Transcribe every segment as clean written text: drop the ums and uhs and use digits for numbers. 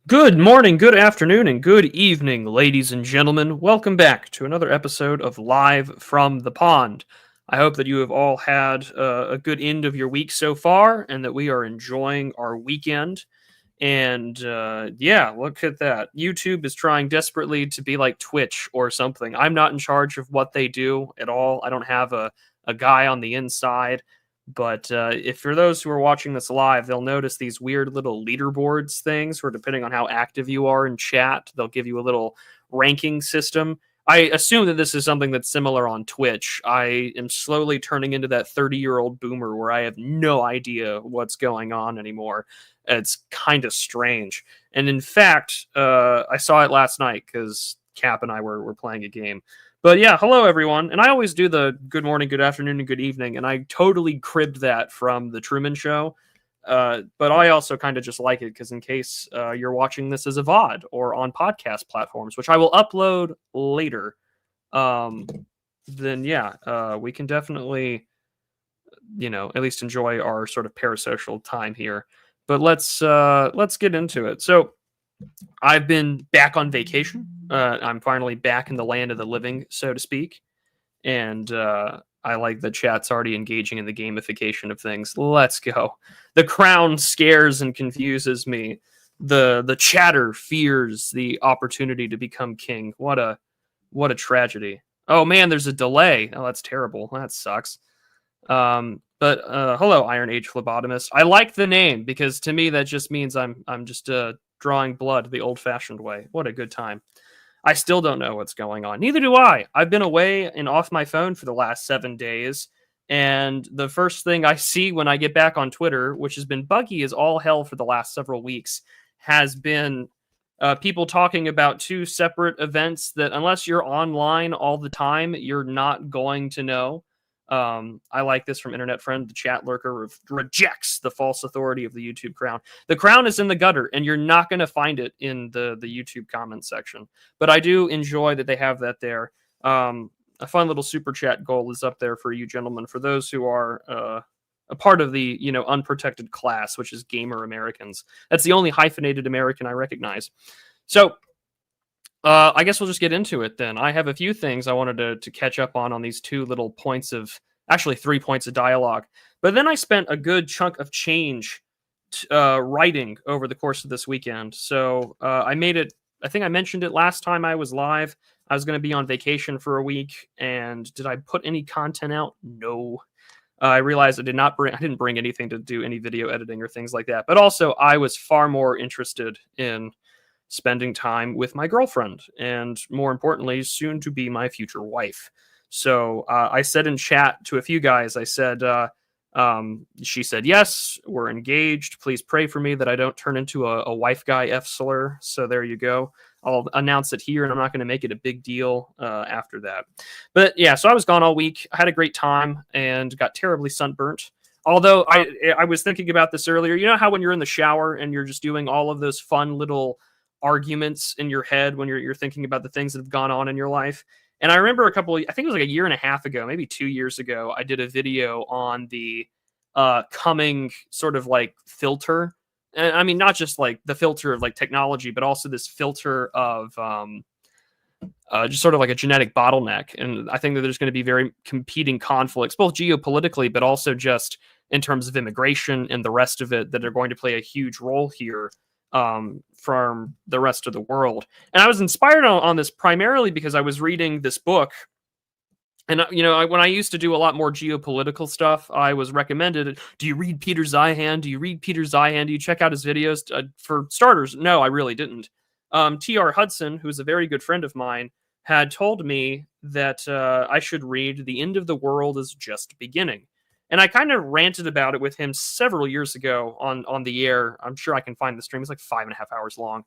Good morning, good afternoon, and good evening, ladies and gentlemen. Welcome back to another episode of Live from the Pond. I hope that you have all had a good end of your week so far and that we are enjoying our weekend. And yeah, look at that. YouTube is trying desperately to be like Twitch or something. I'm not in charge of what they do at all. I don't have a guy on the inside. But if for those who are watching this live, they'll notice these weird little leaderboards things where depending on how active you are in chat, they'll give you a little ranking system. I assume that this is something that's similar on Twitch. I am slowly turning into that 30-year-old boomer where I have no idea what's going on anymore. It's kind of strange. And in fact, I saw it last night because Cap and I were playing a game. But yeah, hello everyone. And I always do the good morning, good afternoon, and good evening. And I totally cribbed that from the Truman Show. But I also kind of just like it because in case you're watching this as a VOD or on podcast platforms, which I will upload later, then yeah, we can definitely, at least enjoy our sort of parasocial time here. But let's get into it. So I've been back on vacation. I'm finally back in the land of the living, so to speak. And I like the chat's already engaging in the gamification of things. Let's go. The crown scares and confuses me. The chatter fears the opportunity to become king. What a tragedy. Oh man, there's a delay. Oh, that's terrible. That sucks. But hello, Iron Age phlebotomist. I like the name because to me that just means I'm just drawing blood the old-fashioned way. What a good time. I still don't know what's going on. Neither do I. I've been away and off my phone for the last 7 days, and the first thing I see when I get back on Twitter, which has been buggy as all hell for the last several weeks, has been people talking about two separate events that unless you're online all the time, you're not going to know. I like this from internet friend. The chat lurker rejects the false authority of the YouTube crown. The crown is in the gutter, and you're not going to find it in the YouTube comment section. But I do enjoy that they have that there. A fun little super chat goal is up there for you gentlemen, for those who are a part of the unprotected class, which is gamer Americans. That's the only hyphenated American I recognize. So I guess we'll just get into it then. I have a few things I wanted to catch up on these two little points of, actually 3 points of dialogue. But then I spent a good chunk of change writing over the course of this weekend. So I made it, I think I mentioned it last time I was live. I was going to be on vacation for a week. And did I put any content out? No. I realized I didn't bring anything to do any video editing or things like that. But also I was far more interested in spending time with my girlfriend and, more importantly, soon to be my future wife. So I said in chat to a few guys, I said, she said, yes, we're engaged. Please pray for me that I don't turn into a wife guy F slur. So there you go. I'll announce it here and I'm not going to make it a big deal after that. But yeah, so I was gone all week. I had a great time and got terribly sunburnt. Although I was thinking about this earlier. You know how when you're in the shower and you're just doing all of those fun little arguments in your head when you're thinking about the things that have gone on in your life. And I remember I think it was like a year and a half ago, maybe 2 years ago, I did a video on the coming sort of like filter. And I mean, not just like the filter of like technology, but also this filter of just sort of like a genetic bottleneck. And I think that there's going to be very competing conflicts, both geopolitically, but also just in terms of immigration and the rest of it, that are going to play a huge role here from the rest of the world. And I was inspired on this primarily because I was reading this book. And, when I used to do a lot more geopolitical stuff, I was recommended, do you read Peter Zeihan? Do you read Peter Zeihan? Do you check out his videos? For starters, no, I really didn't. T.R. Hudson, who's a very good friend of mine, had told me that I should read The End of the World is Just Beginning. And I kind of ranted about it with him several years ago on the air. I'm sure I can find the stream. It's like 5.5 hours long.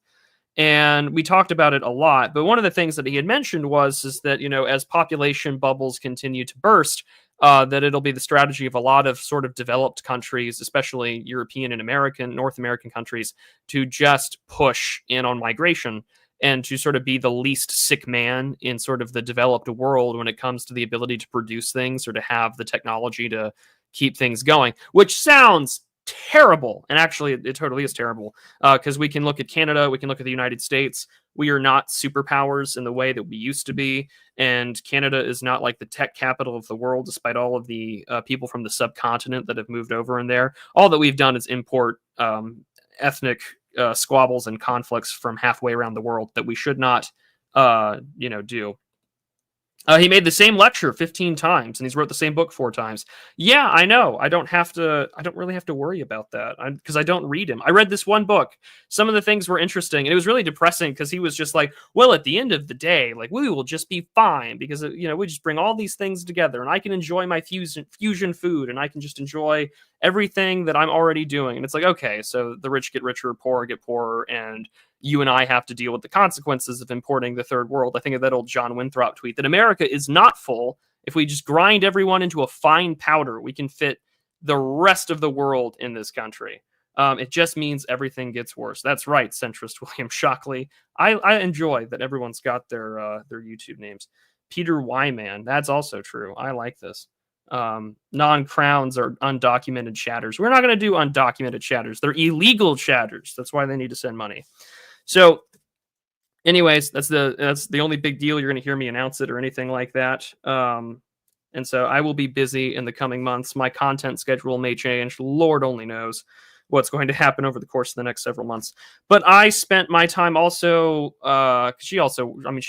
And we talked about it a lot. But one of the things that he had mentioned is that, as population bubbles continue to burst, that it'll be the strategy of a lot of sort of developed countries, especially European and North American countries, to just push in on migration and to sort of be the least sick man in sort of the developed world when it comes to the ability to produce things or to have the technology to keep things going, which sounds terrible. And actually, it totally is terrible, because we can look at Canada, we can look at the United States. We are not superpowers in the way that we used to be. And Canada is not like the tech capital of the world, despite all of the people from the subcontinent that have moved over in there. All that we've done is import ethnic squabbles and conflicts from halfway around the world that we should not, do. He made the same lecture 15 times, and he's wrote the same book 4 times. Yeah, I know. I don't really have to worry about that, because I don't read him. I read this one book. Some of the things were interesting, and it was really depressing because he was just like, well, at the end of the day, like, we will just be fine because, we just bring all these things together, and I can enjoy my fusion food, and I can just enjoy everything that I'm already doing. And it's like, okay, so the rich get richer, poor get poorer, and you and I have to deal with the consequences of importing the third world. I think of that old John Winthrop tweet that America is not full. If we just grind everyone into a fine powder, we can fit the rest of the world in this country. It just means everything gets worse. That's right, centrist William Shockley. I enjoy that everyone's got their YouTube names. Peter Wyman, that's also true. I like this. Non-crowns are undocumented chatters. We're not going to do undocumented chatters. They're illegal chatters. That's why they need to send money. So, anyways, that's the only big deal. You're going to hear me announce it or anything like that. And so I will be busy in the coming months. My content schedule may change. Lord only knows what's going to happen over the course of the next several months. But I spent my time also, she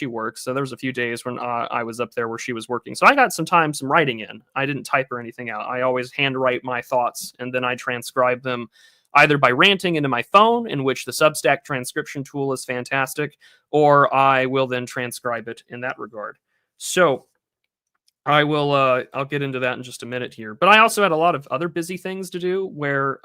works. So there was a few days when I was up there where she was working. So I got some writing in. I didn't type or anything out. I always handwrite my thoughts, and then I transcribe them either by ranting into my phone, in which the Substack transcription tool is fantastic, or I will then transcribe it in that regard. So I will, I'll get into that in just a minute here. But I also had a lot of other busy things to do where,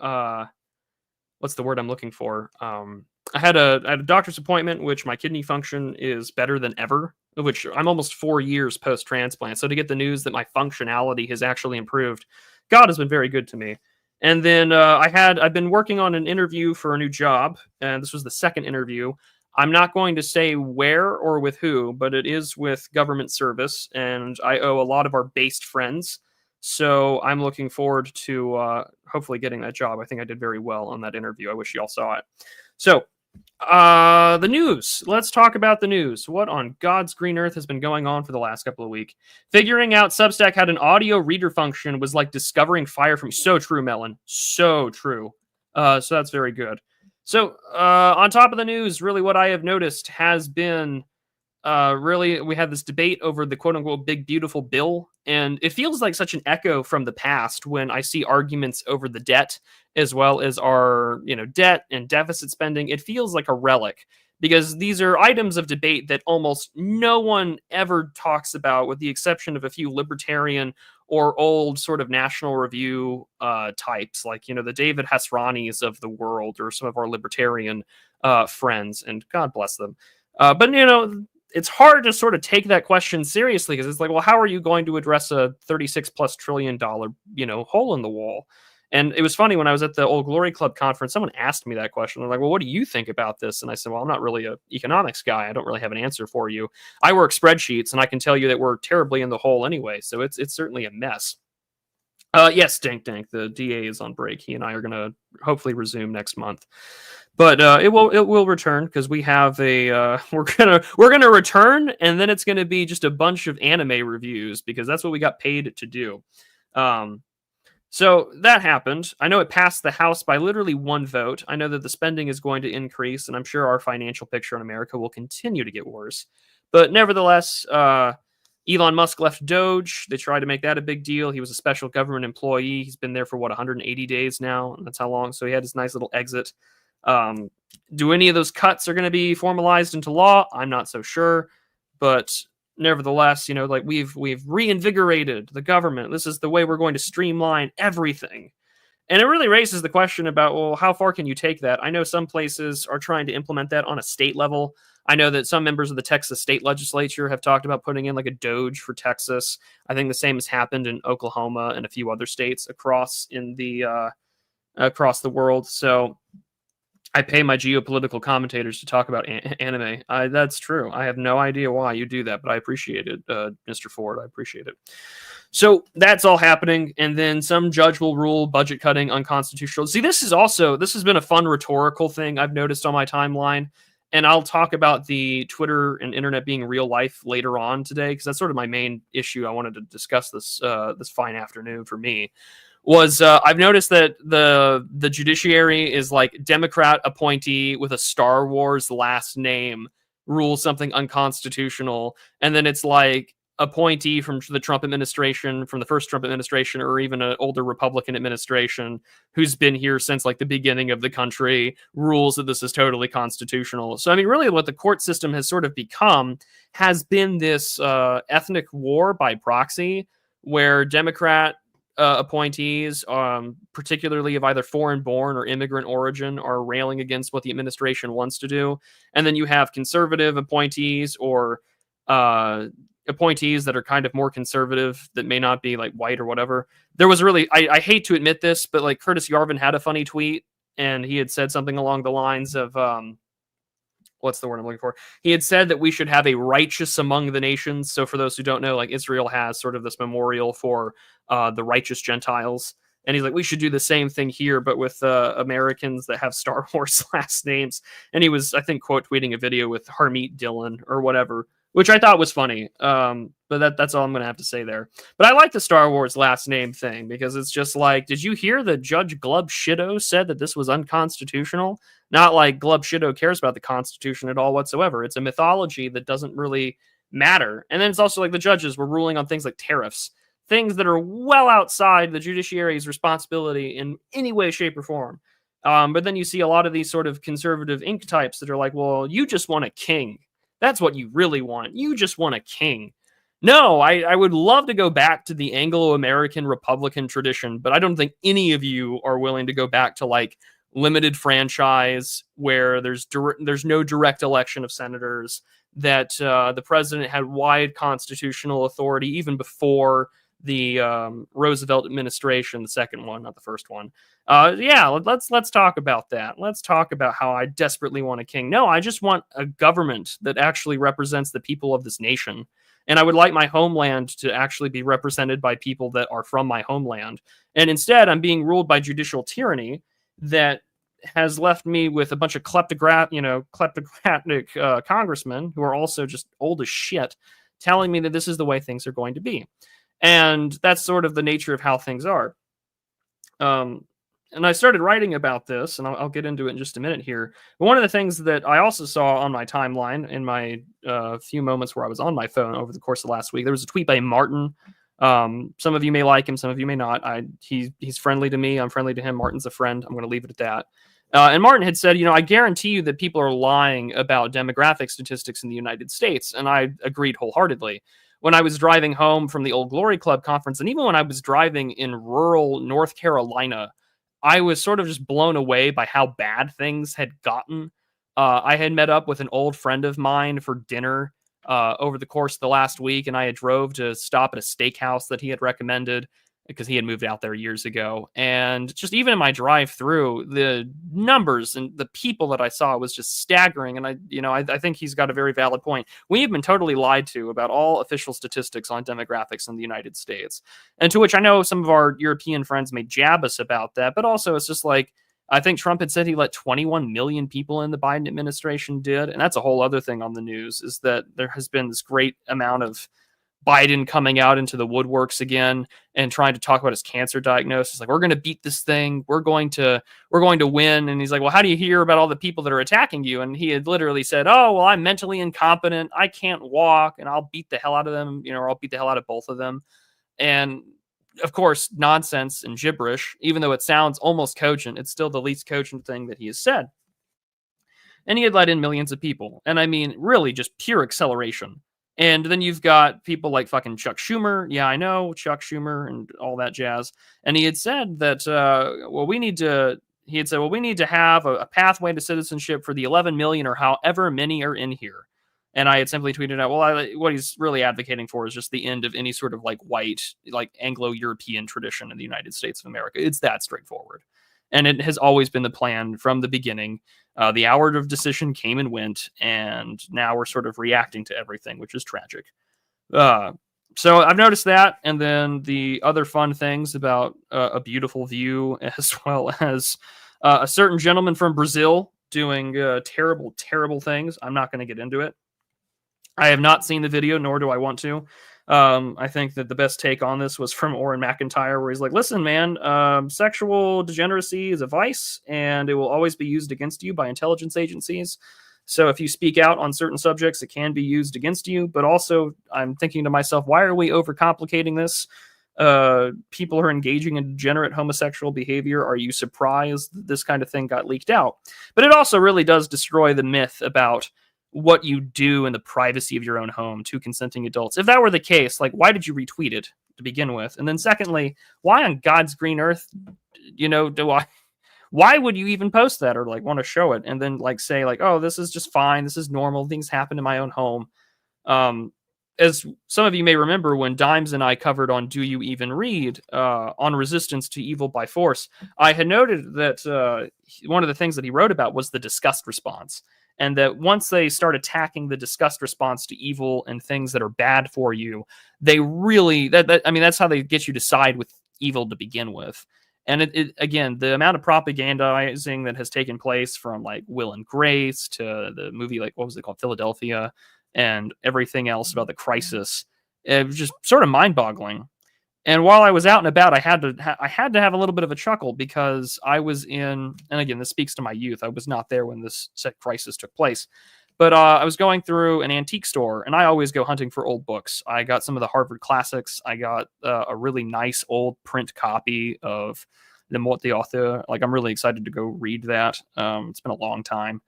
what's the word I'm looking for? I had a doctor's appointment, which my kidney function is better than ever, which I'm almost 4 years post-transplant. So to get the news that my functionality has actually improved, God has been very good to me. And then I've been working on an interview for a new job, and this was the second interview. I'm not going to say where or with who, but it is with government service, and I owe a lot of our based friends. So I'm looking forward to hopefully getting that job. I think I did very well on that interview. I wish you all saw it. So the news. Let's talk about the news. What on God's green earth has been going on for the last couple of weeks? Figuring out Substack had an audio reader function was like discovering fire from... So true, Melon. So true. So that's very good. So on top of the news, really what I have noticed has been really, we had this debate over the quote-unquote big beautiful bill, and it feels like such an echo from the past when I see arguments over the debt as well as our debt and deficit spending. It feels like a relic, because these are items of debate that almost no one ever talks about, with the exception of a few libertarian or old sort of National Review types, like the David Hesranis of the world, or some of our libertarian friends, and God bless them. But it's hard to sort of take that question seriously, because it's like, well, how are you going to address a $36+ trillion hole in the wall? And it was funny, when I was at the Old Glory Club conference, someone asked me that question. They're like, well, what do you think about this? And I said, well, I'm not really an economics guy. I don't really have an answer for you. I work spreadsheets, and I can tell you that we're terribly in the hole anyway. So it's certainly a mess. Yes, Dink Dink, the DA is on break. He and I are going to hopefully resume next month. But it will return, because we have a we're gonna return, and then it's gonna be just a bunch of anime reviews, because that's what we got paid to do. So that happened. I know it passed the House by literally 1 vote. I know that the spending is going to increase, and I'm sure our financial picture in America will continue to get worse. But nevertheless, Elon Musk left Doge. They tried to make that a big deal. He was a special government employee. He's been there for 180 days now, and that's how long. So he had his nice little exit. Do any of those cuts are going to be formalized into law? I'm not so sure, but nevertheless, like we've reinvigorated the government. This is the way we're going to streamline everything. And it really raises the question about, well, how far can you take that? I know some places are trying to implement that on a state level. I know that some members of the Texas state legislature have talked about putting in like a Doge for Texas. I think the same has happened in Oklahoma and a few other states across the world. So I pay my geopolitical commentators to talk about anime. That's true. I have no idea why you do that, but I appreciate it, Mr. Ford. I appreciate it. So that's all happening, and then some judge will rule budget cutting unconstitutional. See, this has been a fun rhetorical thing I've noticed on my timeline, and I'll talk about the Twitter and internet being real life later on today, because that's sort of my main issue I wanted to discuss this fine afternoon for me. Was I've noticed that the judiciary is like Democrat appointee with a Star Wars last name rules something unconstitutional, and then it's like appointee from the Trump administration, from the first Trump administration, or even an older Republican administration who's been here since like the beginning of the country rules that this is totally constitutional. So I mean, really, what the court system has sort of become has been this ethnic war by proxy, where Democrat appointees, particularly of either foreign-born or immigrant origin, are railing against what the administration wants to do, and then you have conservative appointees or appointees that are kind of more conservative that may not be like white or whatever. There was really, I hate to admit this, but like Curtis Yarvin had a funny tweet, and he had said something along the lines of what's the word I'm looking for? He had said that we should have a righteous among the nations. So for those who don't know, like Israel has sort of this memorial for the righteous Gentiles. And he's like, we should do the same thing here, but with Americans that have Star Wars last names. And he was, I think, quote tweeting a video with Harmeet Dillon or whatever, which I thought was funny. But that's all I'm going to have to say there. But I like the Star Wars last name thing, because it's just like, did you hear that Judge Glo Shido said that this was unconstitutional? Not like Glo Shido cares about the Constitution at all whatsoever. It's a mythology that doesn't really matter. And then it's also like the judges were ruling on things like tariffs, things that are well outside the judiciary's responsibility in any way, shape, or form. But then you see a lot of these sort of conservative ink types that are like, well, you just want a king. That's what you really want. You just want a king. No, I would love to go back to the Anglo-American Republican tradition, but I don't think any of you are willing to go back to like limited franchise where there's no direct election of senators, that the president had wide constitutional authority even before the Roosevelt administration, the second one, not the first one. Yeah, let's talk about that. Let's talk about how I desperately want a king. No, I just want a government that actually represents the people of this nation. And I would like my homeland to actually be represented by people that are from my homeland. And instead, I'm being ruled by judicial tyranny that has left me with a bunch of kleptocratic congressmen who are also just old as shit, telling me that this is the way things are going to be. And that's sort of the nature of how things are. And I started writing about this, and I'll get into it in just a minute here. But one of the things that I also saw on my timeline in my few moments where I was on my phone over the course of last week, there was a tweet by Martin. Some of you may like him, some of you may not. He's friendly to me. I'm friendly to him. Martin's a friend. I'm going to leave it at that. And Martin had said, I guarantee you that people are lying about demographic statistics in the United States. And I agreed wholeheartedly. When I was driving home from the Old Glory Club conference, and even when I was driving in rural North Carolina, I was sort of just blown away by how bad things had gotten. I had met up with an old friend of mine for dinner over the course of the last week, and I had drove to stop at a steakhouse that he had recommended because he had moved out there years ago. And just even in my drive through, the numbers and the people that I saw was just staggering. And I think he's got a very valid point. We have been totally lied to about all official statistics on demographics in the United States. And to which I know some of our European friends may jab us about that, but also it's just like, I think Trump had said he let 21 million people in, the Biden administration did. And that's a whole other thing on the news, is that there has been this great amount of Biden coming out into the woodworks again and trying to talk about his cancer diagnosis. Like, we're going to beat this thing. We're going to win. And he's like, well, how do you hear about all the people that are attacking you? And he had literally said, oh, well, I'm mentally incompetent. I can't walk, and I'll beat the hell out of them, or I'll beat the hell out of both of them. And of course, nonsense and gibberish, even though it sounds almost cogent, it's still the least cogent thing that he has said. And he had let in millions of people. And I mean, really just pure acceleration. And then you've got people like fucking Chuck Schumer. Yeah, I know, Chuck Schumer and all that jazz. And he had said that, we need to have a pathway to citizenship for the 11 million or however many are in here. And I had simply tweeted out, well, what he's really advocating for is just the end of any sort of like white, like Anglo-European tradition in the United States of America. It's that straightforward. And it has always been the plan from the beginning. The hour of decision came and went, and now we're sort of reacting to everything, which is tragic. So I've noticed that, and then the other fun things about a beautiful view, as well as a certain gentleman from Brazil doing terrible, terrible things. I'm not going to get into it. I have not seen the video, nor do I want to. I think that the best take on this was from Oren McIntyre, where he's like, listen, man, sexual degeneracy is a vice, and it will always be used against you by intelligence agencies. So if you speak out on certain subjects, it can be used against you. But also, I'm thinking to myself, why are we overcomplicating this? People are engaging in degenerate homosexual behavior. Are you surprised that this kind of thing got leaked out? But it also really does destroy the myth about what you do in the privacy of your own home to consenting adults. If that were the case, like, why did you retweet it to begin with? And then secondly, why on God's green earth, why would you even post that or like want to show it and then like say like, oh, this is just fine, this is normal, things happen in my own home? As some of you may remember, when Dimes and I covered on Do You Even Read on resistance to evil by force, I had noted that one of the things that he wrote about was the disgust response. And that once they start attacking the disgust response to evil and things that are bad for you, they really, that's how they get you to side with evil to begin with. And it again, the amount of propagandizing that has taken place from like Will and Grace to the movie, like, what was it called? Philadelphia, and everything else about the crisis, it was just sort of mind boggling. And while I was out and about, I had to have a little bit of a chuckle because I was in, and again, this speaks to my youth. I was not there when this said crisis took place, but I was going through an antique store, and I always go hunting for old books. I got some of the Harvard classics. I got a really nice old print copy of Le Mort d'Arthur. Like, I'm really excited to go read that. It's been a long time.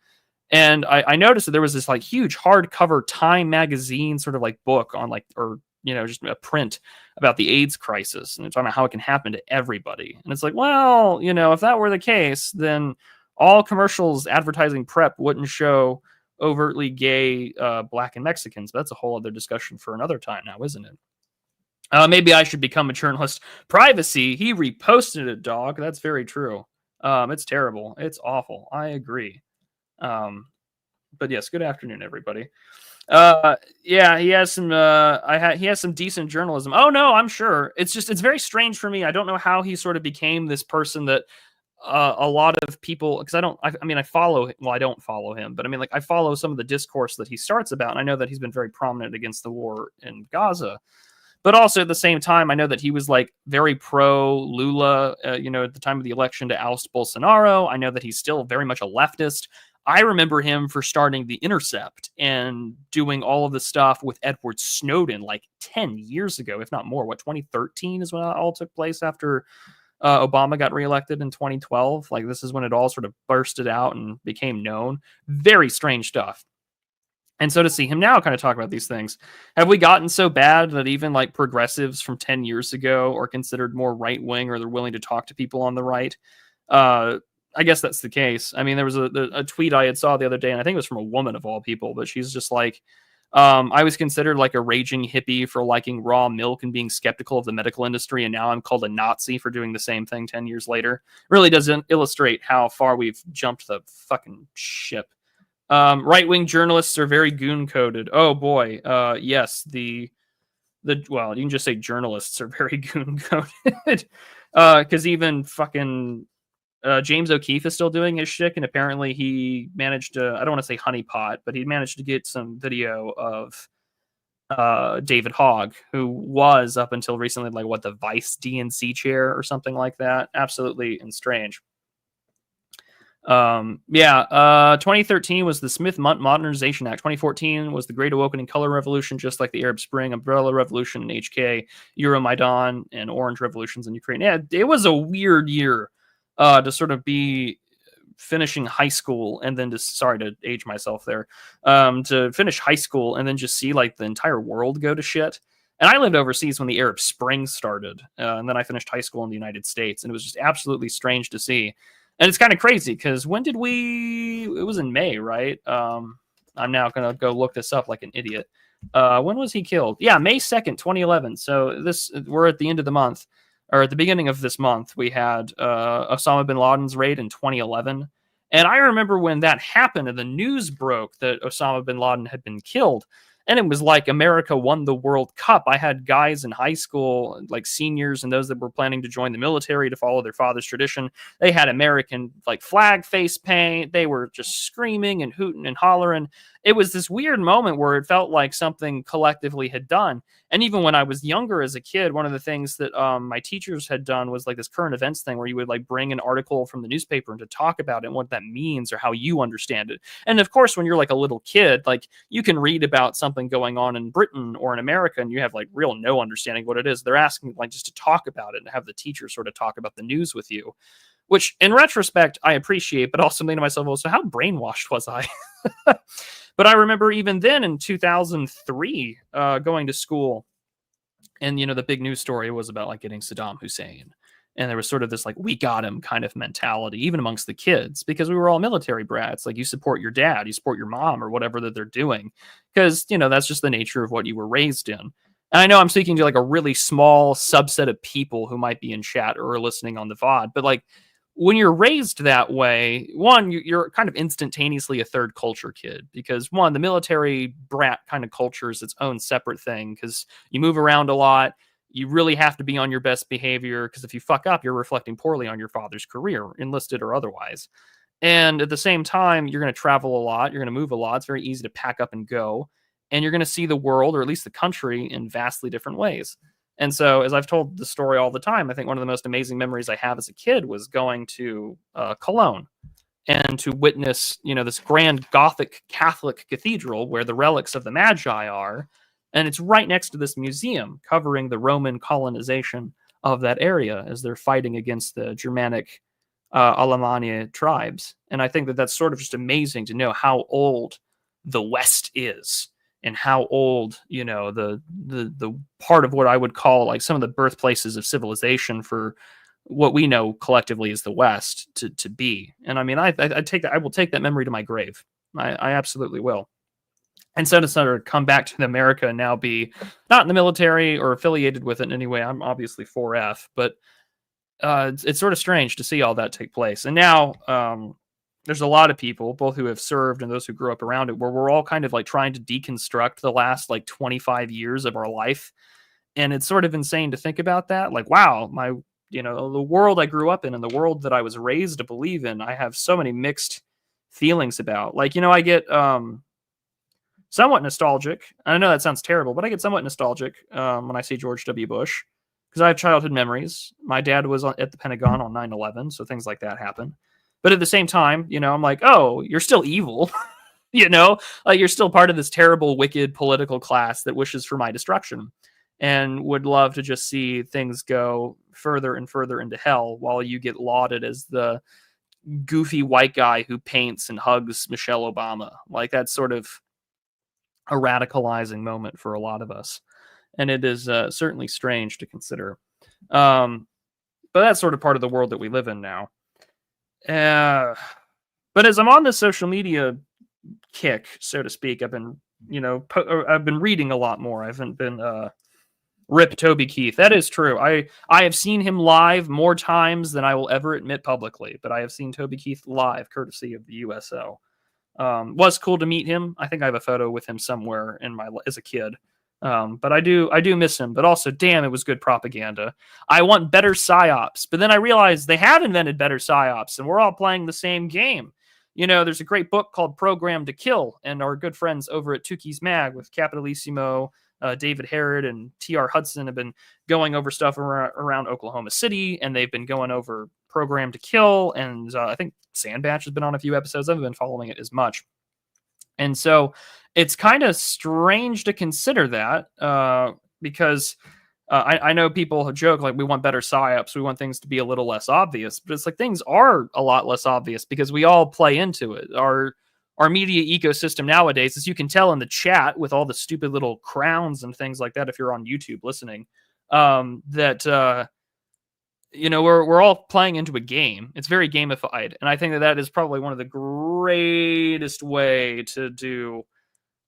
And I noticed that there was this like huge hardcover Time magazine sort of like book on like, or just a print about the AIDS crisis, and it's talking about how it can happen to everybody. And it's like, well, if that were the case, then all commercials advertising PrEP wouldn't show overtly gay Black and Mexicans. But that's a whole other discussion for another time now, isn't it? Maybe I should become a journalist. Privacy, he reposted it, dog. That's very true. It's terrible. It's awful. I agree. But yes, good afternoon, everybody. Yeah, he has some he has some decent journalism. Oh no, I'm sure. It's very strange for me. I don't know how he sort of became this person that a lot of people, because I follow, well, I don't follow him, but I mean, like, I follow some of the discourse that he starts about, and I know that he's been very prominent against the war in Gaza. But also at the same time, I know that he was like very pro Lula, at the time of the election to oust Bolsonaro. I know that he's still very much a leftist. I remember him for starting The Intercept and doing all of the stuff with Edward Snowden like 10 years ago, if not more. 2013 is when it all took place after Obama got reelected in 2012. Like, this is when it all sort of bursted out and became known. Very strange stuff. And so to see him now kind of talk about these things, have we gotten so bad that even like progressives from 10 years ago are considered more right wing, or they're willing to talk to people on the right? I guess that's the case. I mean, there was a tweet I had saw the other day, and I think it was from a woman of all people, but she's just like, I was considered like a raging hippie for liking raw milk and being skeptical of the medical industry, and now I'm called a Nazi for doing the same thing 10 years later. Really doesn't illustrate how far we've jumped the fucking ship. Right-wing journalists are very goon-coded. Oh boy, yes, well, you can just say journalists are very goon-coded, because even fucking James O'Keefe is still doing his shtick, and apparently he managed to, I don't want to say honeypot, but he managed to get some video of David Hogg, who was up until recently like the Vice DNC chair or something like that. Absolutely and strange. 2013 was the Smith Modernization Act. 2014 was the Great Awakening Color Revolution, just like the Arab Spring, Umbrella Revolution in HK, Euromaidan, and Orange Revolutions in Ukraine. Yeah, it was a weird year to sort of be finishing high school and then sorry to age myself there, to finish high school and then just see like the entire world go to shit. And I lived overseas when the Arab Spring started, and then I finished high school in the United States, and it was just absolutely strange to see. And it's kind of crazy because it was in May, right? I'm now going to go look this up like an idiot. When was he killed? Yeah, May 2nd, 2011. So we're at the end of the month. or at the beginning of this month, we had Osama bin Laden's raid in 2011. And I remember when that happened and the news broke that Osama bin Laden had been killed. And it was like America won the World Cup. I had guys in high school, like seniors and those that were planning to join the military to follow their father's tradition. They had American like flag face paint. They were just screaming and hooting and hollering. It was this weird moment where it felt like something collectively had done. And even when I was younger as a kid, one of the things that my teachers had done was like this current events thing where you would like bring an article from the newspaper and to talk about it and what that means or how you understand it. And of course, when you're like a little kid, like you can read about something going on in Britain or in America and you have like real no understanding what it is. They're asking like just to talk about it and have the teacher sort of talk about the news with you, which in retrospect, I appreciate, but also think to myself, well, so how brainwashed was I? But I remember even then in 2003, going to school, and the big news story was about like getting Saddam Hussein, and there was sort of this like we got him kind of mentality, even amongst the kids, because we were all military brats. Like you support your dad, you support your mom, or whatever that they're doing, because that's just the nature of what you were raised in. And I know I'm speaking to like a really small subset of people who might be in chat or listening on the VOD, but like when you're raised that way, one, you're kind of instantaneously a third culture kid because one, the military brat kind of culture is its own separate thing because you move around a lot. You really have to be on your best behavior because if you fuck up, you're reflecting poorly on your father's career, enlisted or otherwise. And at the same time, you're going to travel a lot. You're going to move a lot. It's very easy to pack up and go. And you're going to see the world, or at least the country, in vastly different ways. And so, as I've told the story all the time, I think one of the most amazing memories I have as a kid was going to Cologne and to witness, this grand Gothic Catholic cathedral where the relics of the Magi are. And it's right next to this museum covering the Roman colonization of that area as they're fighting against the Germanic Alemannia tribes. And I think that that's sort of just amazing to know how old the West is. And how old, the part of what I would call like some of the birthplaces of civilization for what we know collectively as the West to be. And I mean, I take that. I will take that memory to my grave. I absolutely will. And so to sort of come back to America and now be not in the military or affiliated with it in any way. I'm obviously 4F, but it's sort of strange to see all that take place. And now, there's a lot of people, both who have served and those who grew up around it, where we're all kind of like trying to deconstruct the last like 25 years of our life. And it's sort of insane to think about that. Like, wow, the world I grew up in and the world that I was raised to believe in, I have so many mixed feelings about. Like, I get somewhat nostalgic. I know that sounds terrible, but I get somewhat nostalgic when I see George W. Bush because I have childhood memories. My dad was at the Pentagon on 9/11, so things like that happen. But at the same time, I'm like, oh, you're still evil, like you're still part of this terrible, wicked political class that wishes for my destruction and would love to just see things go further and further into hell while you get lauded as the goofy white guy who paints and hugs Michelle Obama. Like that's sort of a radicalizing moment for a lot of us. And it is certainly strange to consider. But that's sort of part of the world that we live in now. But as I'm on this social media kick, so to speak, I've been, I've been reading a lot more. I haven't been rip Toby Keith. That is true. I have seen him live more times than I will ever admit publicly, but I have seen Toby Keith live, courtesy of the USO. Was cool to meet him. I think I have a photo with him somewhere as a kid. But I do miss him, but also, damn, it was good propaganda. I want better psyops, but then I realized they have invented better psyops and we're all playing the same game. There's a great book called Program to Kill, and our good friends over at Tukey's Mag with Capitalissimo, David Herod and TR Hudson have been going over stuff around Oklahoma City, and they've been going over Program to Kill. And I think Sandbatch has been on a few episodes. I haven't been following it as much. And so it's kind of strange to consider that because I know people joke like we want better psyops, we want things to be a little less obvious, but it's like things are a lot less obvious because we all play into it. Our media ecosystem nowadays, as you can tell in the chat with all the stupid little crowns and things like that, if you're on YouTube listening, that we're all playing into a game. It's very gamified, and I think that is probably one of the greatest way to do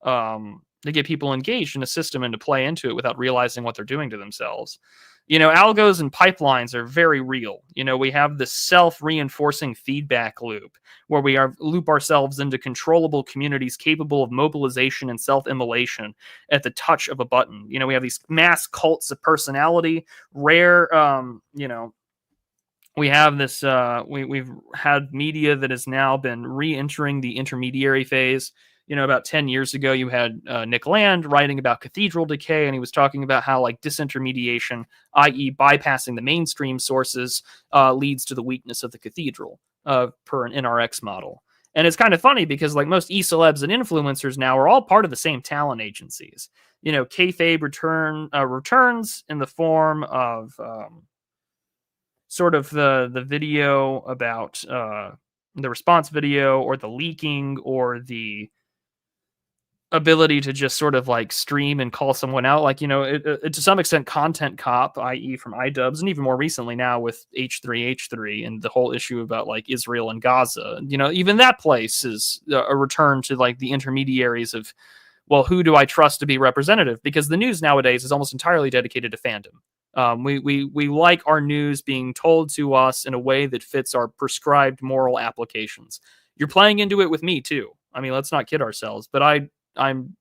to get people engaged in a system and to play into it without realizing what they're doing to themselves. Algos and pipelines are very real. We have this self-reinforcing feedback loop where we loop ourselves into controllable communities capable of mobilization and self-immolation at the touch of a button. We have these mass cults of personality, rare, we have this we've had media that has now been re-entering the intermediary phase. About 10 years ago, you had Nick Land writing about cathedral decay, and he was talking about how like disintermediation, i.e. bypassing the mainstream sources, leads to the weakness of the cathedral per an NRX model. And it's kind of funny because like most e-celebs and influencers now are all part of the same talent agencies. Kayfabe returns in the form of sort of the video about the response video, or the leaking, or the ability to just sort of like stream and call someone out, like to some extent content cop, i.e. from iDubbbz, and even more recently now with H3H3 and the whole issue about like Israel and Gaza. Even that place is a return to like the intermediaries of, well, who do I trust to be representative? Because the news nowadays is almost entirely dedicated to fandom. We like our news being told to us in a way that fits our prescribed moral applications. You're playing into it with me too. I mean, let's not kid ourselves. But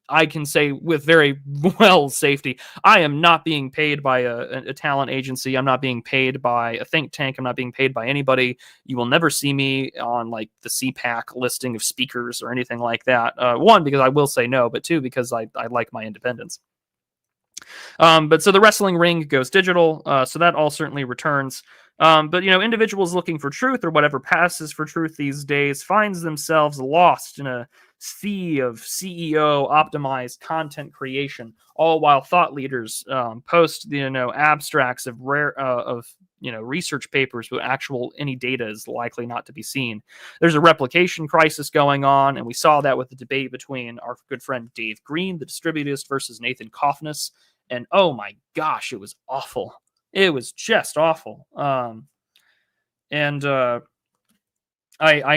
I can say with very well safety, I am not being paid by a talent agency. I'm not being paid by a think tank. I'm not being paid by anybody. You will never see me on like the CPAC listing of speakers or anything like that. One, because I will say no, but two, because I like my independence. But so the wrestling ring goes digital, so that all certainly returns. But individuals looking for truth, or whatever passes for truth these days, finds themselves lost in a sea of CEO optimized content creation, all while thought leaders post abstracts of research papers with actual any data is likely not to be seen. There's a replication crisis going on, and we saw that with the debate between our good friend Dave Green, the distributist, versus Nathan Kaufness. And oh my gosh, it was awful. It was just awful. I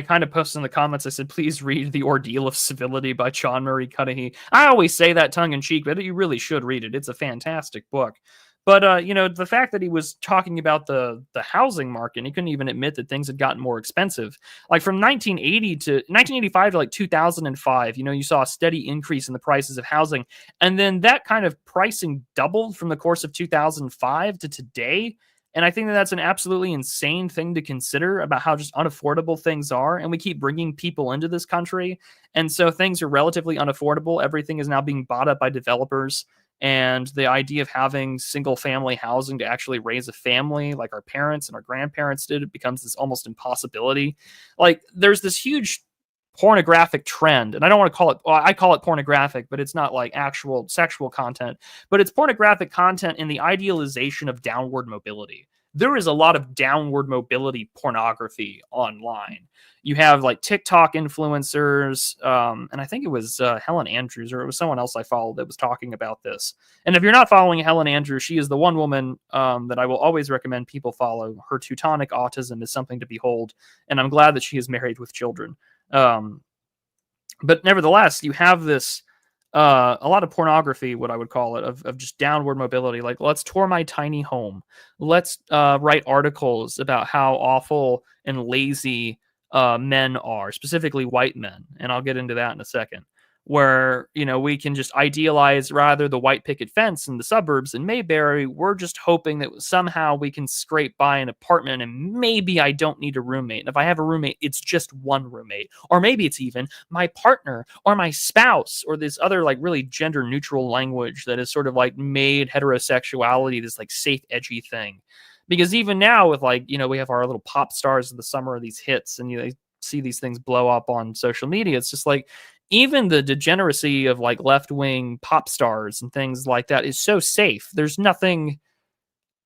kind of posted in the comments, I said, please read The Ordeal of Civility by John Murray Cudahy. I always say that tongue in cheek, but you really should read it. It's a fantastic book. But, the fact that he was talking about the housing market, and he couldn't even admit that things had gotten more expensive. Like from 1985 to like 2005, you saw a steady increase in the prices of housing. And then that kind of pricing doubled from the course of 2005 to today. And I think that that's an absolutely insane thing to consider about how just unaffordable things are. And we keep bringing people into this country. And so things are relatively unaffordable. Everything is now being bought up by developers. And the idea of having single family housing to actually raise a family like our parents and our grandparents did, it becomes this almost impossibility. Like there's this huge pornographic trend, and I don't want to call it, well, I call it pornographic, but it's not like actual sexual content, but it's pornographic content in the idealization of downward mobility. There is a lot of downward mobility pornography online. You have like TikTok influencers, and I think it was Helen Andrews, or it was someone else I followed that was talking about this. And if you're not following Helen Andrews, she is the one woman that I will always recommend people follow. Her Teutonic autism is something to behold, and I'm glad that she is married with children. But nevertheless, you have this a lot of pornography, what I would call it, of just downward mobility. Like, let's tour my tiny home. Let's write articles about how awful and lazy men are, specifically white men. And I'll get into that in a second. Where, we can just idealize rather the white picket fence in the suburbs in Mayberry. We're just hoping that somehow we can scrape by an apartment and maybe I don't need a roommate. And if I have a roommate, it's just one roommate. Or maybe it's even my partner or my spouse, or this other like really gender neutral language that is sort of like made heterosexuality this like safe, edgy thing. Because even now with like, we have our little pop stars of the summer, these hits, and you see these things blow up on social media. It's just like, even the degeneracy of like left-wing pop stars and things like that is so safe. There's nothing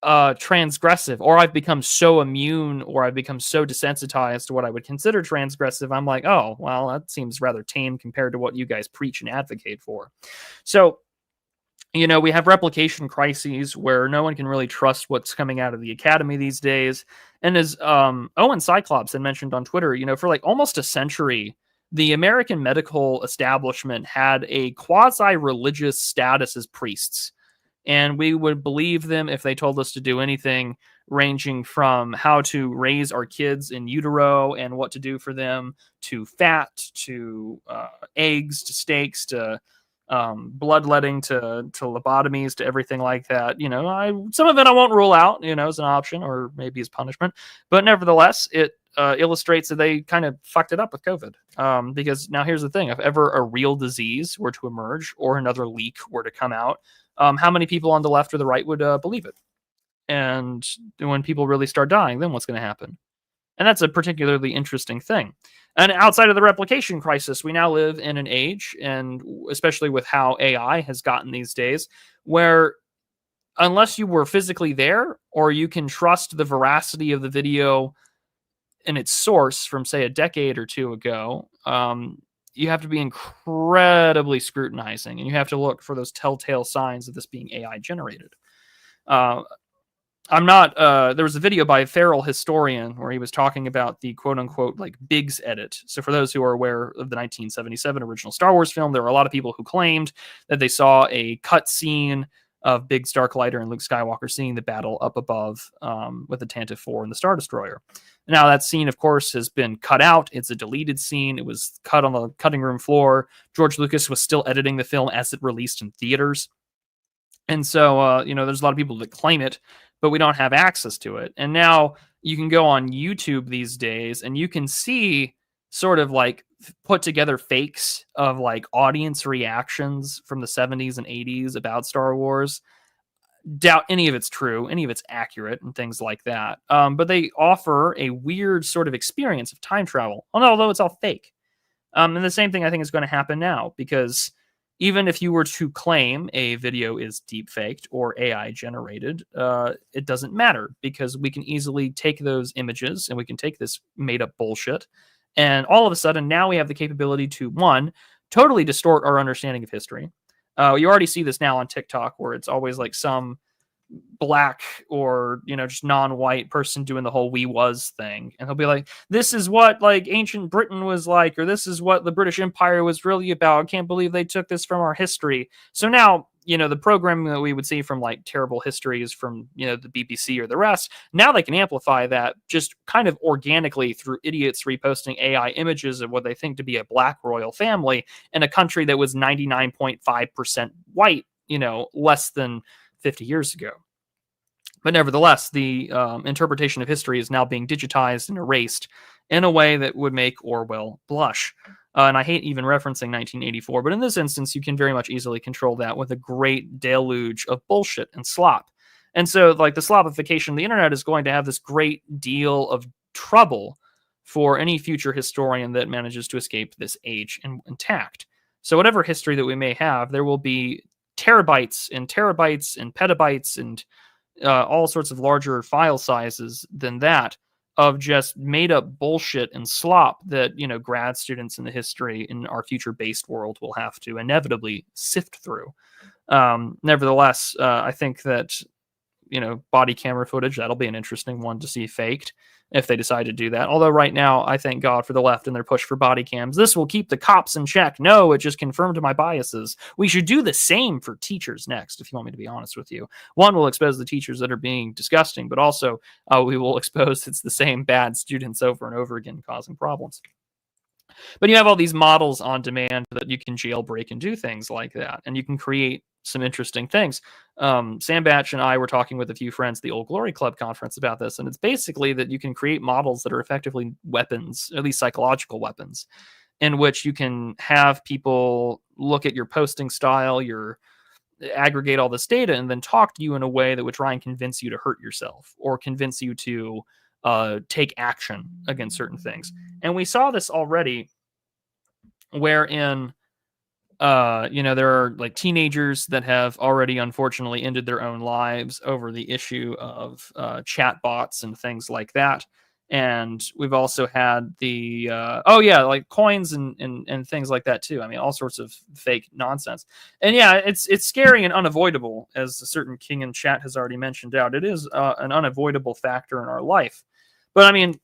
transgressive, or I've become so immune, or I've become so desensitized to what I would consider transgressive. I'm like, oh, well, that seems rather tame compared to what you guys preach and advocate for. So, we have replication crises where no one can really trust what's coming out of the academy these days. And as Owen Cyclops had mentioned on Twitter, for like almost a century, the American medical establishment had a quasi-religious status as priests. and we would believe them if they told us to do anything ranging from how to raise our kids in utero and what to do for them, to fat, to eggs, to steaks, to bloodletting, to lobotomies, to everything like that. Some of it I won't rule out, as an option or maybe as punishment, but nevertheless, it illustrates that they kind of fucked it up with COVID. Because now here's the thing: if ever a real disease were to emerge or another leak were to come out, how many people on the left or the right would believe it? And when people really start dying, then what's going to happen? And that's a particularly interesting thing. And outside of the replication crisis, we now live in an age, and especially with how AI has gotten these days, where unless you were physically there or you can trust the veracity of the video and its source from, say, a decade or two ago, you have to be incredibly scrutinizing, and you have to look for those telltale signs of this being AI generated. There was a video by a feral historian where he was talking about the quote unquote like Biggs edit. So for those who are aware of the 1977 original Star Wars film, there were a lot of people who claimed that they saw a cut scene of Big Star Collider and Luke Skywalker seeing the battle up above with the Tantive 4 and the Star Destroyer. Now that scene, of course, has been cut out. It's a deleted scene. It was cut on the cutting room floor. George Lucas was still editing the film as it released in theaters. And so, there's a lot of people that claim it, but we don't have access to it. And now you can go on YouTube these days and you can see sort of like put together fakes of like audience reactions from the 70s and 80s about Star Wars. Doubt any of it's true, any of it's accurate and things like that. But they offer a weird sort of experience of time travel, although it's all fake. And the same thing I think is going to happen now, because even if you were to claim a video is deep faked or AI generated, it doesn't matter, because we can easily take those images and we can take this made up bullshit. And all of a sudden now we have the capability to, one, totally distort our understanding of history. You already see this now on TikTok, where it's always like some black or just non-white person doing the whole "we was" thing, and he'll be like, this is what like ancient Britain was like, or this is what the British Empire was really about. I can't believe they took this from our history. So now the programming that we would see from like terrible histories from the BBC or the rest, now they can amplify that just kind of organically through idiots reposting AI images of what they think to be a black royal family in a country that was 99.5% white less than 50 years ago. But nevertheless, the interpretation of history is now being digitized and erased in a way that would make Orwell blush. And I hate even referencing 1984, but in this instance, you can very much easily control that with a great deluge of bullshit and slop. And so, like, the slopification of the internet is going to have this great deal of trouble for any future historian that manages to escape this age intact. So whatever history that we may have, there will be terabytes and terabytes and petabytes and all sorts of larger file sizes than that of just made up bullshit and slop that grad students in the history in our future based world will have to inevitably sift through. Nevertheless, I think that body camera footage, that'll be an interesting one to see faked if they decide to do that. Although right now, I thank God for the left and their push for body cams. This will keep the cops in check. No, it just confirmed my biases. We should do the same for teachers next, if you want me to be honest with you. One, will expose the teachers that are being disgusting, but also we will expose it's the same bad students over and over again causing problems. But you have all these models on demand that you can jailbreak and do things like that, and you can create some interesting things. Sam Batch and I were talking with a few friends at the Old Glory Club conference about this, and it's basically that you can create models that are effectively weapons, at least psychological weapons, in which you can have people look at your posting style, aggregate all this data, and then talk to you in a way that would try and convince you to hurt yourself or convince you to take action against certain things. And we saw this already, wherein there are like teenagers that have already unfortunately ended their own lives over the issue of chat bots and things like that. And we've also had the like coins and things like that too. I mean, all sorts of fake nonsense. And yeah, it's scary and unavoidable, as a certain king in chat has already mentioned out. It is an unavoidable factor in our life. But I mean,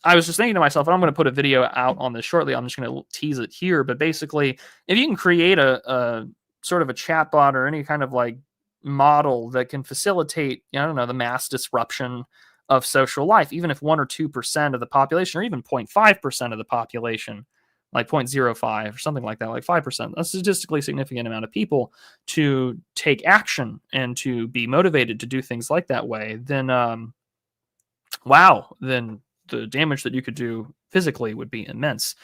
I was just thinking to myself, and I'm going to put a video out on this shortly. I'm just going to tease it here. But basically, if you can create a sort of a chat bot or any kind of like model that can facilitate, I don't know, the mass disruption of social life, even if 1 or 2% of the population, or even 0.5% of the population, like 0.05 or something like that, like 5%, a statistically significant amount of people to take action and to be motivated to do things like that way, then wow, then the damage that you could do physically would be immense.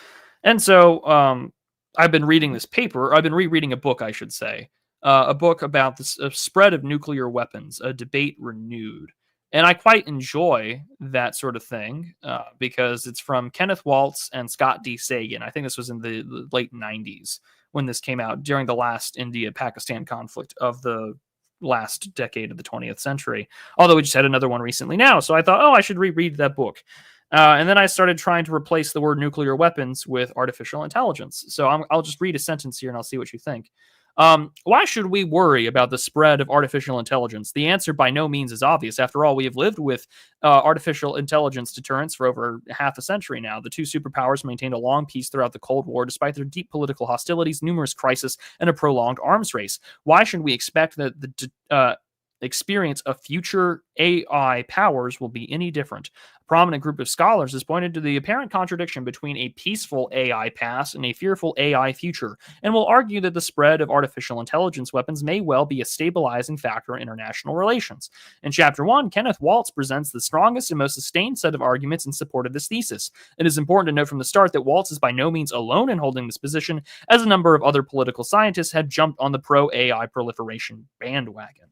And so I've been reading this paper. I've been rereading a book, I should say, a book about the spread of nuclear weapons, a debate renewed. And I quite enjoy that sort of thing because it's from Kenneth Waltz and Scott D. Sagan. I think this was in the late 90s when this came out, during the last India-Pakistan conflict of the last decade of the 20th century. Although we just had another one recently now. So I thought, oh, I should reread that book. And then I started trying to replace the word nuclear weapons with artificial intelligence. So I'll just read a sentence here and I'll see what you think. Why should we worry about the spread of artificial intelligence? The answer by no means is obvious. After all, we have lived with artificial intelligence deterrence for over half a century now. The two superpowers maintained a long peace throughout the Cold War, despite their deep political hostilities, numerous crises, and a prolonged arms race. Why should we expect that the experience of future AI powers will be any different? A prominent group of scholars has pointed to the apparent contradiction between a peaceful AI past and a fearful AI future, and will argue that the spread of artificial intelligence weapons may well be a stabilizing factor in international relations. In Chapter 1, Kenneth Waltz presents the strongest and most sustained set of arguments in support of this thesis. It is important to note from the start that Waltz is by no means alone in holding this position, as a number of other political scientists have jumped on the pro-AI proliferation bandwagon.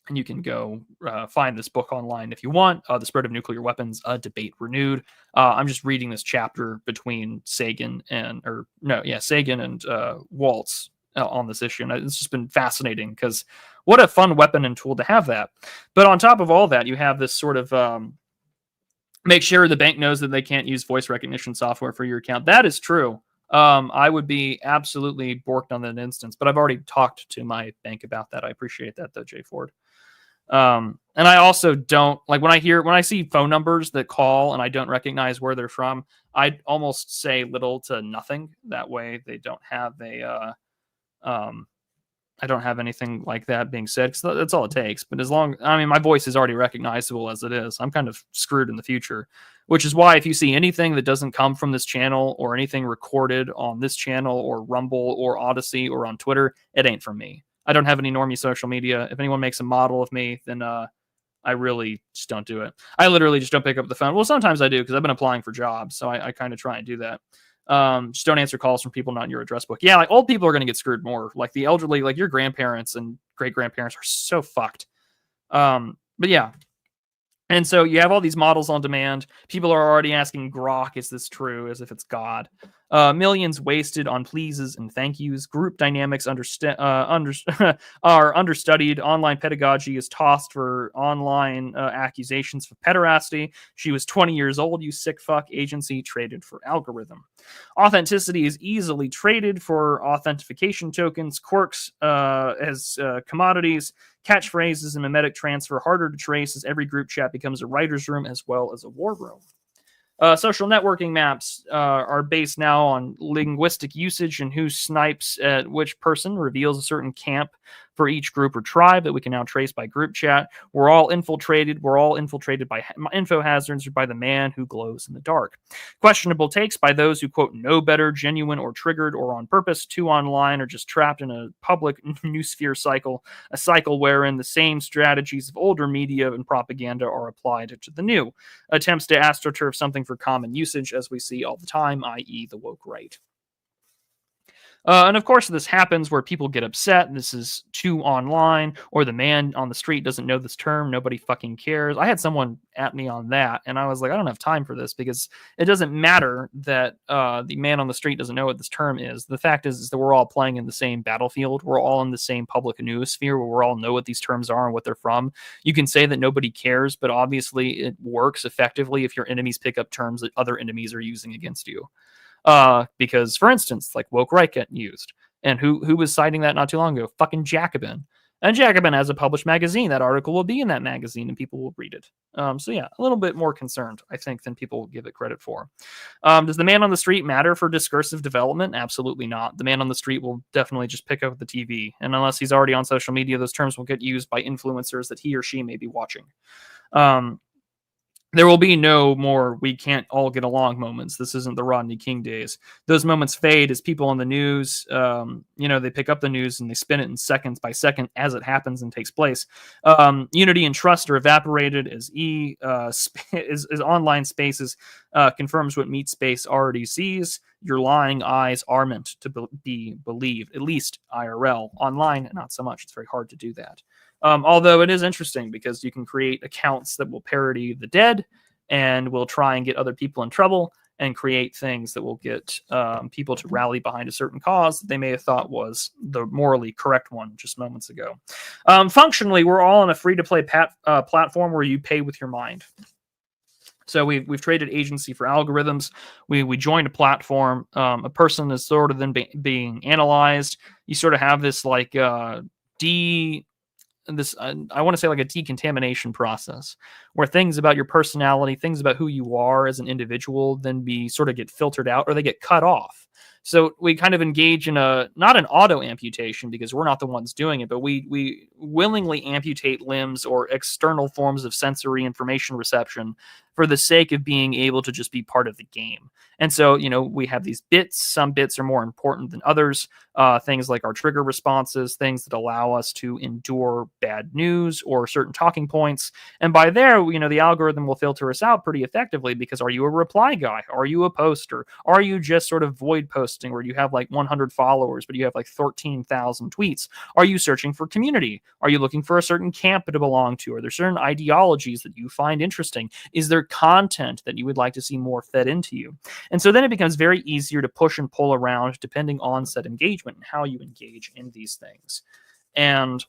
And you can go find this book online if you want. The Spread of Nuclear Weapons, a Debate Renewed. I'm just reading this chapter between Sagan and Waltz on this issue. And it's just been fascinating because what a fun weapon and tool to have that. But on top of all that, you have this sort of make sure the bank knows that they can't use voice recognition software for your account. That is true. I would be absolutely borked on that instance, but I've already talked to my bank about that. I appreciate that, though, Jay Ford. And I also don't like when I see phone numbers that call and I don't recognize where they're from, I almost say little to nothing. That way they don't have I don't have anything like that being said, because that's all it takes. But my voice is already recognizable as it is. I'm kind of screwed in the future, which is why if you see anything that doesn't come from this channel or anything recorded on this channel or Rumble or Odyssey or on Twitter, it ain't from me. I don't have any normie social media. If anyone makes a model of me, then I really just don't do it. I literally just don't pick up the phone. Well, sometimes I do because I've been applying for jobs, so I kind of try and do that. Just don't answer calls from people not in your address book. Yeah, like old people are going to get screwed more. Like the elderly, like your grandparents and great grandparents are so fucked. But yeah. And so you have all these models on demand. People are already asking Grok, is this true? As if it's God. Millions wasted on pleases and thank yous. Group dynamics are understudied. Online pedagogy is tossed for online accusations for pederasty. She was 20 years old, you sick fuck. Agency traded for algorithm. Authenticity is easily traded for authentication tokens. Quirks as commodities. Catchphrases and mimetic transfer harder to trace as every group chat becomes a writer's room as well as a war room. Social networking maps are based now on linguistic usage, and who snipes at which person reveals a certain camp for each group or tribe that we can now trace by group chat. We're all infiltrated by info hazards or by the man who glows in the dark. Questionable takes by those who, quote, know better, genuine or triggered or on purpose, too online or just trapped in a public newsphere cycle, a cycle wherein the same strategies of older media and propaganda are applied to the new. Attempts to astroturf something for common usage, as we see all the time, i.e. the woke right. And of course, this happens where people get upset. This is too online, or the man on the street doesn't know this term. Nobody fucking cares. I had someone at me on that, and I was like, I don't have time for this, because it doesn't matter that the man on the street doesn't know what this term is. The fact is that we're all playing in the same battlefield. We're all in the same public noosphere where we all know what these terms are and what they're from. You can say that nobody cares, but obviously it works effectively if your enemies pick up terms that other enemies are using against you. Because, for instance, like woke right getting used. And who was citing that not too long ago? Fucking Jacobin. And Jacobin has a published magazine. That article will be in that magazine and people will read it. So yeah, a little bit more concerned, I think, than people give it credit for. Does the man on the street matter for discursive development? Absolutely not. The man on the street will definitely just pick up the TV. And unless he's already on social media, those terms will get used by influencers that he or she may be watching. There will be no more we can't all get along moments. This isn't the Rodney King days. Those moments fade as people on the news, they pick up the news and they spin it in seconds by second as it happens and takes place. Unity and trust are evaporated as online spaces confirms what meat space already sees. Your lying eyes are meant to be believed, at least IRL. Online, not so much. It's very hard to do that. Although it is interesting because you can create accounts that will parody the dead and will try and get other people in trouble and create things that will get people to rally behind a certain cause that they may have thought was the morally correct one just moments ago. Functionally, we're all on a free-to-play platform where you pay with your mind. So we've traded agency for algorithms. We joined a platform. A person is sort of then being analyzed. You sort of have this like I want to say like a decontamination process where things about your personality, things about who you are as an individual then sort of get filtered out or they get cut off. So we kind of engage in not an auto amputation because we're not the ones doing it, but we willingly amputate limbs or external forms of sensory information reception for the sake of being able to just be part of the game. And so, we have these bits. Some bits are more important than others. Things like our trigger responses, things that allow us to endure bad news or certain talking points. And by there, the algorithm will filter us out pretty effectively because are you a reply guy? Are you a poster? Are you just sort of void posting where you have like 100 followers, but you have like 13,000 tweets? Are you searching for community? Are you looking for a certain camp to belong to? Are there certain ideologies that you find interesting? Is there content that you would like to see more fed into you? And so then it becomes very easier to push and pull around depending on said engagement and how you engage in these things. And,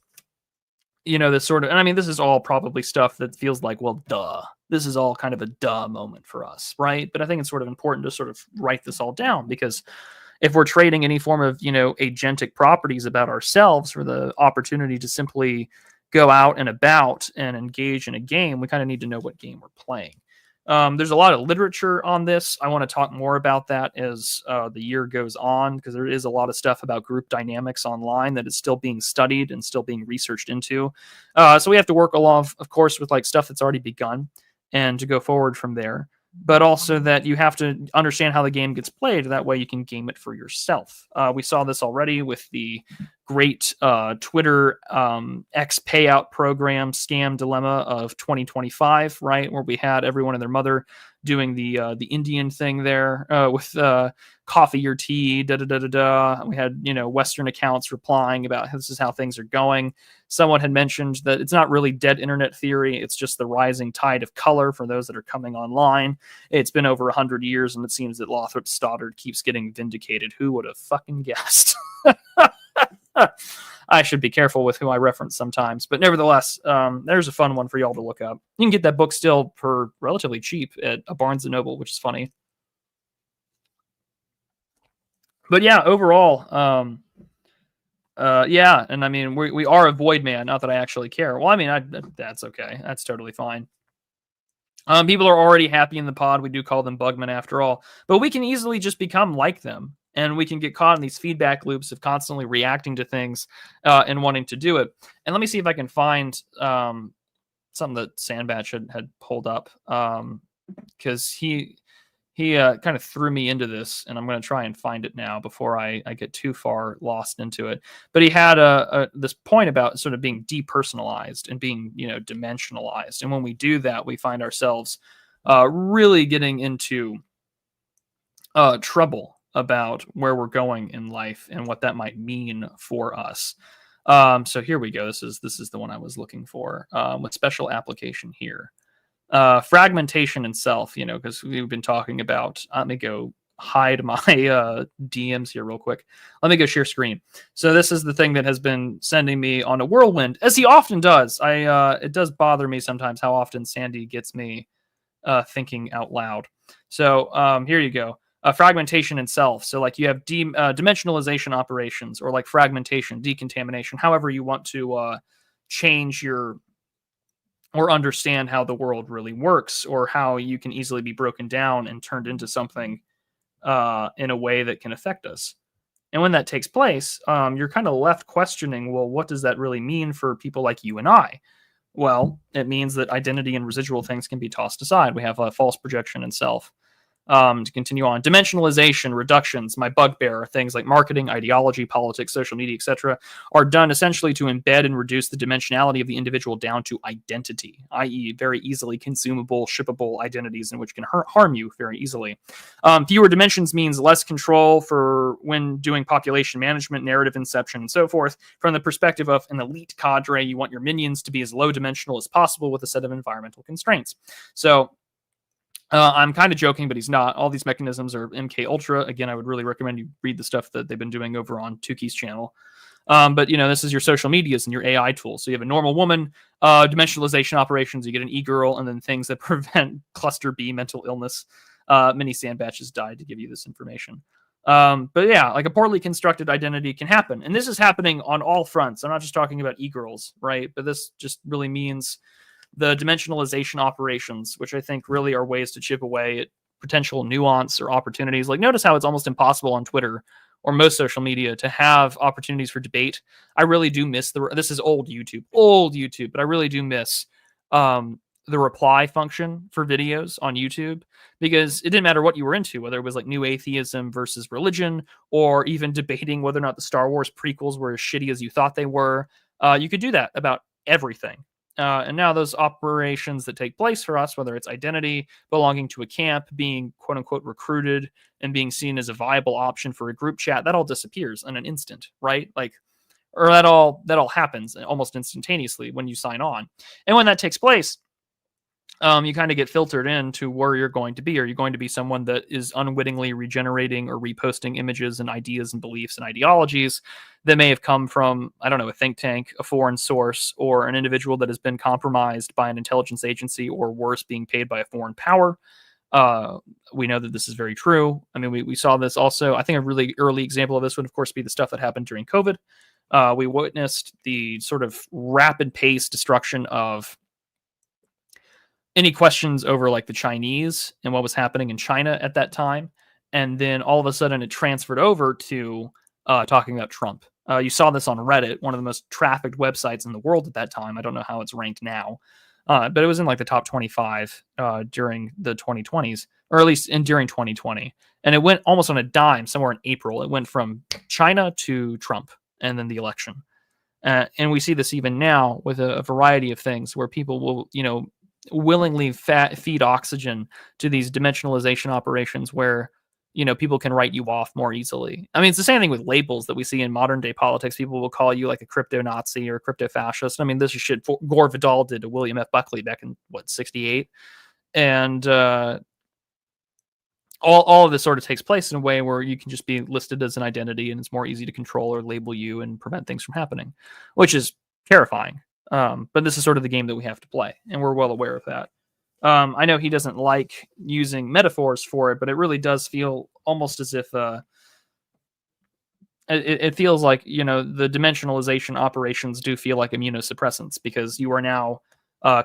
this sort of, and I mean, this is all probably stuff that feels like, well, duh. This is all kind of a duh moment for us, right? But I think it's sort of important to sort of write this all down because if we're trading any form of, agentic properties about ourselves for the opportunity to simply go out and about and engage in a game, we kind of need to know what game we're playing. There's a lot of literature on this. I want to talk more about that as the year goes on because there is a lot of stuff about group dynamics online that is still being studied and still being researched into. So we have to work along, of course, with like stuff that's already begun and to go forward from there. But also that you have to understand how the game gets played. That way you can game it for yourself. We saw this already with the great Twitter X payout program scam dilemma of 2025, right? Where we had everyone and their mother doing the Indian thing there with coffee or tea, da-da-da-da-da. We had, Western accounts replying about this is how things are going. Someone had mentioned that it's not really dead internet theory. It's just the rising tide of color for those that are coming online. It's been over 100 years, and it seems that Lothrop Stoddard keeps getting vindicated. Who would have fucking guessed? I should be careful with who I reference sometimes. But nevertheless, there's a fun one for y'all to look up. You can get that book still for relatively cheap at a Barnes & Noble, which is funny. But yeah, overall, yeah, and I mean, we are a void man, not that I actually care. Well, I mean, that's okay. That's totally fine. People are already happy in the pod. We do call them bugmen after all. But we can easily just become like them. And we can get caught in these feedback loops of constantly reacting to things and wanting to do it. And let me see if I can find something that Sandbatch had pulled up. Because he kind of threw me into this, and I'm going to try and find it now before I get too far lost into it. But he had this point about sort of being depersonalized and being, dimensionalized. And when we do that, we find ourselves really getting into trouble about where we're going in life and what that might mean for us. So here we go. This is the one I was looking for with special application here. Fragmentation and self, because we've been talking about, let me go hide my DMs here real quick. Let me go share screen. So this is the thing that has been sending me on a whirlwind, as he often does. It does bother me sometimes how often Sandy gets me thinking out loud. So here you go. fragmentation itself. So like you have dimensionalization operations, or like fragmentation, decontamination, however you want to change your or understand how the world really works, or how you can easily be broken down and turned into something in a way that can affect us. And when that takes place, you're kind of left questioning, well, what does that really mean for people like you and I? Well, it means that identity and residual things can be tossed aside. We have a false projection and self. To continue on, dimensionalization, reductions, my bugbear, things like marketing, ideology, politics, social media, etc., are done essentially to embed and reduce the dimensionality of the individual down to identity, i.e., very easily consumable, shippable identities in which can harm you very easily. Fewer dimensions means less control for when doing population management, narrative inception, and so forth. From the perspective of an elite cadre, you want your minions to be as low dimensional as possible with a set of environmental constraints. So I'm kind of joking, but he's not. All these mechanisms are MK Ultra. Again, I would really recommend you read the stuff that they've been doing over on Tukey's channel. But this is your social medias and your AI tools. So you have a normal woman, dimensionalization operations. You get an e-girl, and then things that prevent cluster B mental illness. Many sandbatches died to give you this information. But yeah, like a poorly constructed identity can happen, and this is happening on all fronts. I'm not just talking about e-girls, right? But this just really means the dimensionalization operations, which I think really are ways to chip away at potential nuance or opportunities. Like, notice how it's almost impossible on Twitter or most social media to have opportunities for debate. I really do miss this is old YouTube, but I really do miss the reply function for videos on YouTube, because it didn't matter what you were into, whether it was like new atheism versus religion, or even debating whether or not the Star Wars prequels were as shitty as you thought they were. You could do that about everything. And now those operations that take place for us, whether it's identity, belonging to a camp, being quote unquote recruited, and being seen as a viable option for a group chat, that all disappears in an instant, right? Like, or that all happens almost instantaneously when you sign on. And when that takes place, you kind of get filtered into where you're going to be. Are you going to be someone that is unwittingly regenerating or reposting images and ideas and beliefs and ideologies that may have come from, I don't know, a think tank, a foreign source, or an individual that has been compromised by an intelligence agency, or worse, being paid by a foreign power? We know that this is very true. I mean, we saw this also. I think a really early example of this would, of course, be the stuff that happened during COVID. We witnessed the sort of rapid pace destruction of any questions over like the Chinese and what was happening in China at that time. And then all of a sudden it transferred over to talking about Trump. You saw this on Reddit, one of the most trafficked websites in the world at that time. I don't know how it's ranked now, but it was in like the top 25 during the 2020s, or at least during 2020. And it went almost on a dime somewhere in April. It went from China to Trump and then the election. And we see this even now with a variety of things where people will, willingly feed oxygen to these dimensionalization operations where, people can write you off more easily. I mean, it's the same thing with labels that we see in modern day politics. People will call you like a crypto Nazi or a crypto fascist. I mean, this is shit Gore Vidal did to William F. Buckley back in 68. And all of this sort of takes place in a way where you can just be listed as an identity, and it's more easy to control or label you and prevent things from happening, which is terrifying. But this is sort of the game that we have to play, and we're well aware of that. I know he doesn't like using metaphors for it, but it really does feel almost as if it feels like, the dimensionalization operations do feel like immunosuppressants, because you are now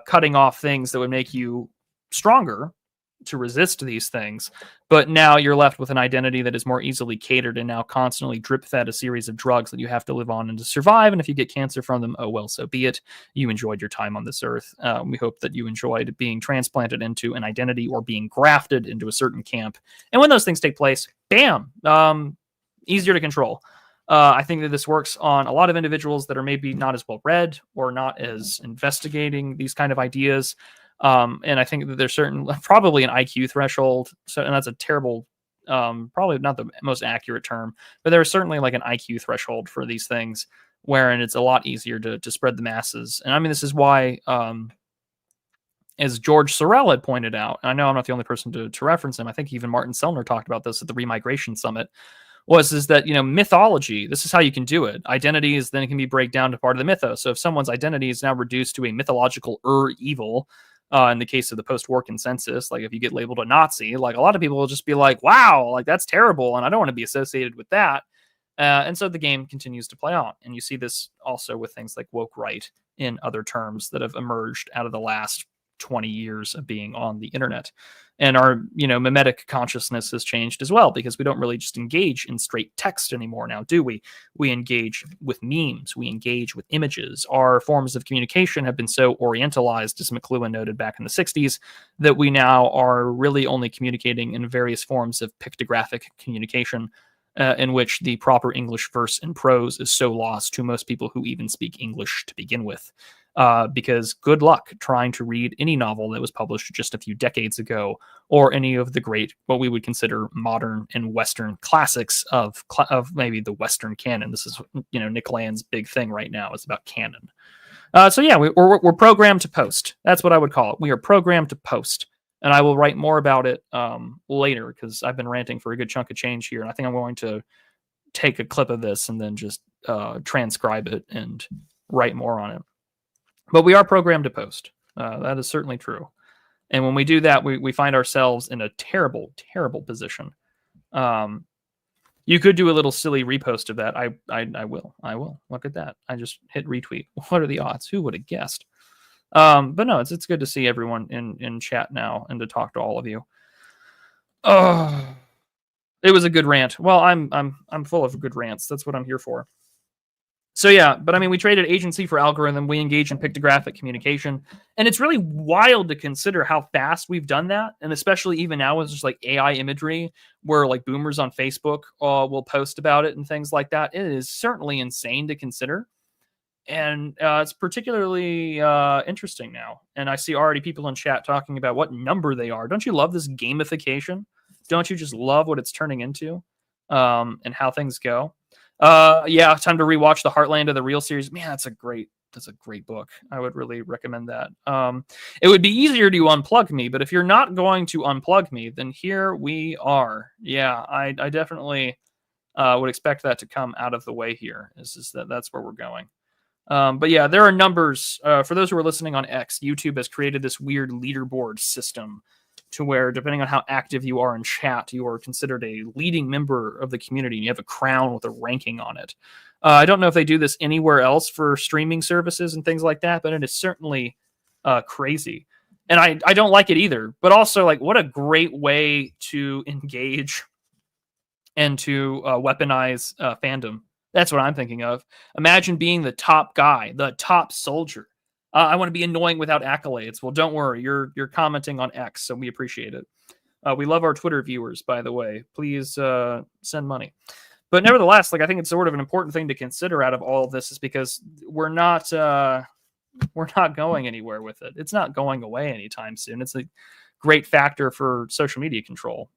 cutting off things that would make you stronger to resist these things, but now you're left with an identity that is more easily catered and now constantly drip fed a series of drugs that you have to live on and to survive. And if you get cancer from them, oh well, so be it. You enjoyed your time on this earth. We hope that you enjoyed being transplanted into an identity or being grafted into a certain camp. And when those things take place, bam, easier to control. I think that this works on a lot of individuals that are maybe not as well read or not as investigating these kind of ideas. And I think that there's probably an IQ threshold. So, and that's a terrible, probably not the most accurate term, but there's certainly like an IQ threshold for these things, wherein it's a lot easier to spread the masses. And I mean, this is why, as George Sorel had pointed out, and I know I'm not the only person to reference him. I think even Martin Sellner talked about this at the Remigration Summit, is that, mythology, this is how you can do it. Identities then can be break down to part of the mythos. So if someone's identity is now reduced to a mythological evil, In the case of the post-war consensus, like if you get labeled a Nazi, like a lot of people will just be like, wow, like that's terrible, and I don't want to be associated with that. And so the game continues to play on. And you see this also with things like woke right in other terms that have emerged out of the last 20 years of being on the internet. And our, mimetic consciousness has changed as well, because we don't really just engage in straight text anymore now, do we? We engage with memes. We engage with images. Our forms of communication have been so orientalized, as McLuhan noted back in the 60s, that we now are really only communicating in various forms of pictographic communication, in which the proper English verse and prose is so lost to most people who even speak English to begin with. Because good luck trying to read any novel that was published just a few decades ago, or any of the great, what we would consider modern and Western classics of maybe the Western canon. This is, Nick Land's big thing right now. It's about canon. So yeah, we're programmed to post. That's what I would call it. We are programmed to post. And I will write more about it later, because I've been ranting for a good chunk of change here. And I think I'm going to take a clip of this and then just transcribe it and write more on it. But we are programmed to post. That is certainly true. And when we do that, we find ourselves in a terrible, terrible position. You could do a little silly repost of that. I will. Look at that. I just hit retweet. What are the odds? Who would have guessed? But no, it's good to see everyone in chat now and to talk to all of you. Oh, it was a good rant. Well, I'm full of good rants. That's what I'm here for. So yeah, but I mean, we traded agency for algorithm. We engage in pictographic communication, and it's really wild to consider how fast we've done that, and especially even now with just like AI imagery, where like boomers on Facebook will post about it and things like that. It is certainly insane to consider. And it's particularly interesting now. And I see already people in chat talking about what number they are. Don't you love this gamification? Don't you just love what it's turning into, and how things go? Yeah, time to rewatch the Heartland of the Real series. Man, that's a great book. I would really recommend that. It would be easier to unplug me, but if you're not going to unplug me, then here we are. Yeah, I definitely would expect that to come out of the way here. That's where we're going. But yeah, there are numbers. For those who are listening on X, YouTube has created this weird leaderboard system to where, depending on how active you are in chat, you are considered a leading member of the community, and you have a crown with a ranking on it. I don't know if they do this anywhere else for streaming services and things like that, but it is certainly crazy. And I don't like it either. But also, like, what a great way to engage and to weaponize fandom. That's what I'm thinking of. Imagine being the top guy, the top soldier. I want to be annoying without accolades. Well, don't worry. You're commenting on X, so we appreciate it. We love our Twitter viewers, by the way. Please send money. But nevertheless, like, I think it's sort of an important thing to consider out of all of this, is because we're not going anywhere with it. It's not going away anytime soon. It's a great factor for social media control.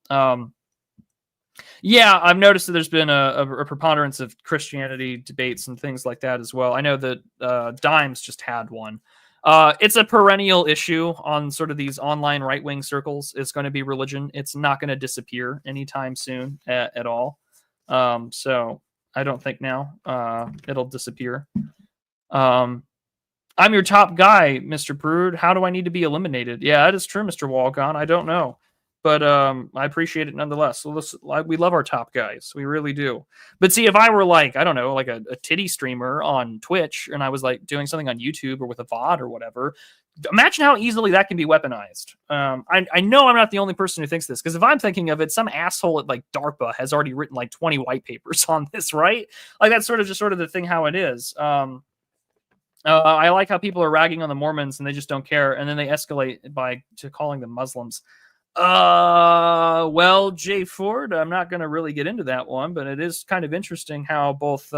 Yeah, I've noticed that there's been a preponderance of Christianity debates and things like that as well. I know that Dimes just had one. It's a perennial issue on sort of these online right-wing circles. It's going to be religion. It's not going to disappear anytime soon at all. So I don't think now it'll disappear. I'm your top guy, Mr. Prude. How do I need to be eliminated? Yeah, that is true, Mr. Walgon. I don't know. But I appreciate it nonetheless. So we love our top guys. We really do. But see, if I were like, I don't know, like a titty streamer on Twitch, and I was like doing something on YouTube or with a VOD or whatever, imagine how easily that can be weaponized. I know I'm not the only person who thinks this, because if I'm thinking of it, some asshole at like DARPA has already written like 20 white papers on this, right? Like, that's sort of the thing how it is. I like how people are ragging on the Mormons and they just don't care, and then they escalate to calling them Muslims. Well, Jay Ford, I'm not going to really get into that one, but it is kind of interesting how both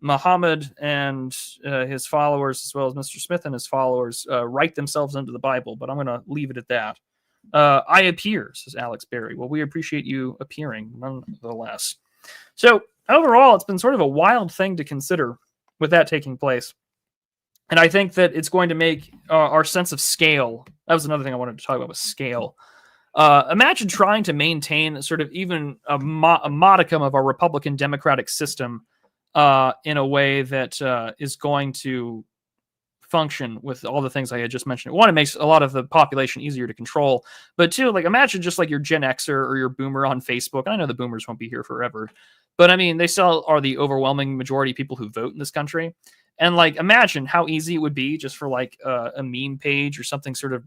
Muhammad and his followers, as well as Mr. Smith and his followers, write themselves into the Bible, but I'm going to leave it at that. I appear, says Alex Berry. Well, we appreciate you appearing, nonetheless. So, overall, it's been sort of a wild thing to consider with that taking place. And I think that it's going to make our sense of scale. That was another thing I wanted to talk about, was scale. Imagine trying to maintain sort of even a modicum of our Republican Democratic system in a way that is going to function with all the things I had just mentioned. One, it makes a lot of the population easier to control, but two, like imagine just like your Gen Xer or your Boomer on Facebook. I know the Boomers won't be here forever, but I mean they still are the overwhelming majority of people who vote in this country. And like imagine how easy it would be just for like a meme page or something sort of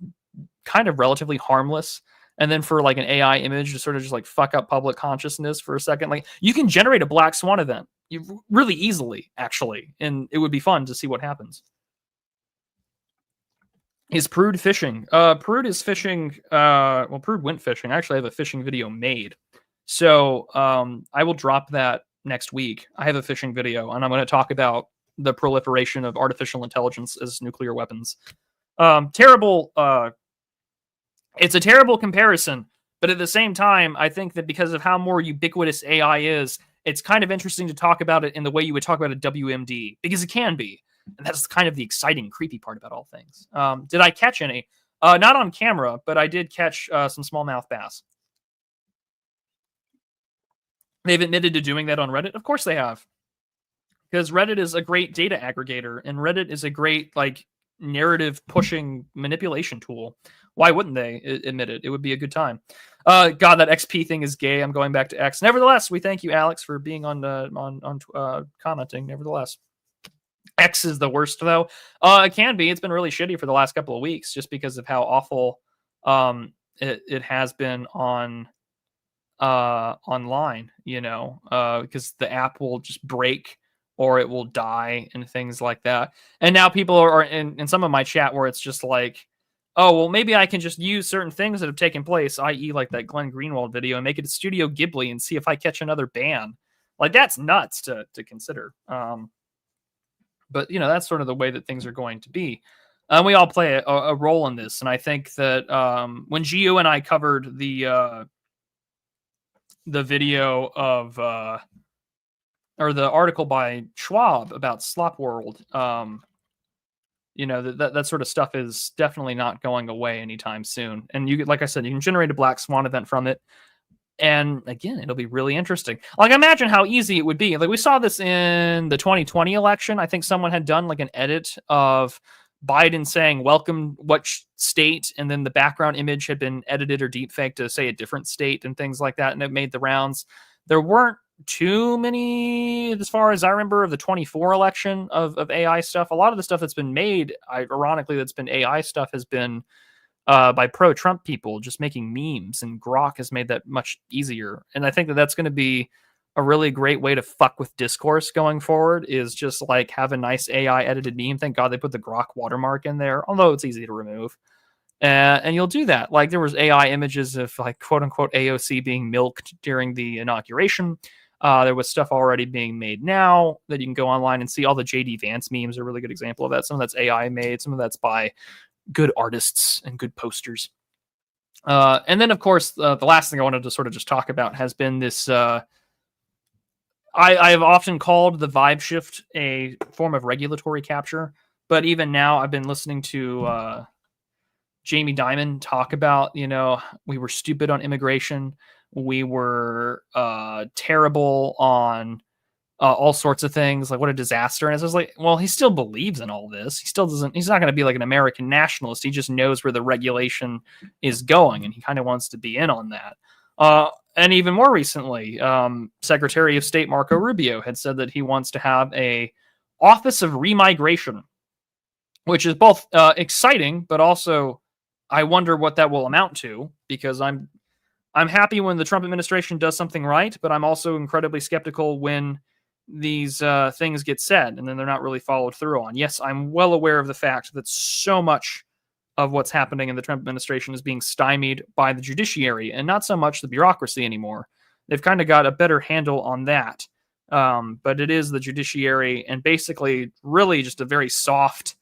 kind of relatively harmless, and then for like an AI image to sort of just like fuck up public consciousness for a second. Like you can generate a Black Swan event really easily, actually, and it would be fun to see what happens. Is Prude fishing? Prude is fishing. Well, Prude went fishing. I actually have a fishing video made, so I will drop that next week. I have a fishing video, and I'm going to talk about the proliferation of artificial intelligence as nuclear weapons. Terrible. It's a terrible comparison, but at the same time, I think that because of how more ubiquitous AI is, it's kind of interesting to talk about it in the way you would talk about a WMD, because it can be. And that's kind of the exciting, creepy part about all things. Did I catch any? Not on camera, but I did catch some smallmouth bass. They've admitted to doing that on Reddit. Of course they have. Because Reddit is a great data aggregator, and Reddit is a great like narrative pushing manipulation tool. Why wouldn't they admit it? It would be a good time. God, that XP thing is gay. I'm going back to X. Nevertheless, we thank you, Alex, for being on commenting. Nevertheless, X is the worst though. It can be. It's been really shitty for the last couple of weeks, just because of how awful it has been on online. You know, because the app will just break, or it will die and things like that. And now people are in some of my chat where it's just like, oh, well, maybe I can just use certain things that have taken place, i.e. like that Glenn Greenwald video, and make it a Studio Ghibli and see if I catch another ban. Like, that's nuts to consider. But, you know, that's sort of the way that things are going to be. We all play a role in this. And I think that when Gio and I covered the video of... or the article by Schwab about Slop World, you know, that sort of stuff is definitely not going away anytime soon. And you, like I said, you can generate a Black Swan event from it. And again, it'll be really interesting. Like, imagine how easy it would be. Like, we saw this in the 2020 election. I think someone had done like an edit of Biden saying, welcome what state, and then the background image had been edited or deepfaked to say a different state and things like that. And it made the rounds. There weren't too many, as far as I remember, of the 24 election of AI stuff. A lot of the stuff that's been made, ironically, that's been AI stuff has been by pro-Trump people just making memes, and Grok has made that much easier. And I think that that's going to be a really great way to fuck with discourse going forward, is just like have a nice AI edited meme. Thank God they put the Grok watermark in there, although it's easy to remove. And you'll do that. Like, there was AI images of like quote unquote AOC being milked during the inauguration. There was stuff already being made now that you can go online and see. All the JD Vance memes are a really good example of that. Some of that's AI made, some of that's by good artists and good posters. And then, of course, the last thing I wanted to sort of just talk about has been this. I have often called the vibe shift a form of regulatory capture, but even now I've been listening to Jamie Dimon talk about, you know, we were stupid on immigration. We were terrible on all sorts of things. Like, what a disaster. And it's just like, well, he still believes in all this. He still doesn't, he's not going to be like an American nationalist. He just knows where the regulation is going, and he kind of wants to be in on that. And even more recently, Secretary of State Marco Rubio had said that he wants to have a Office of Remigration, which is both exciting, but also I wonder what that will amount to, because I'm happy when the Trump administration does something right, but I'm also incredibly skeptical when these things get said and then they're not really followed through on. Yes, I'm well aware of the fact that so much of what's happening in the Trump administration is being stymied by the judiciary and not so much the bureaucracy anymore. They've kind of got a better handle on that. But it is the judiciary and basically really just a very soft,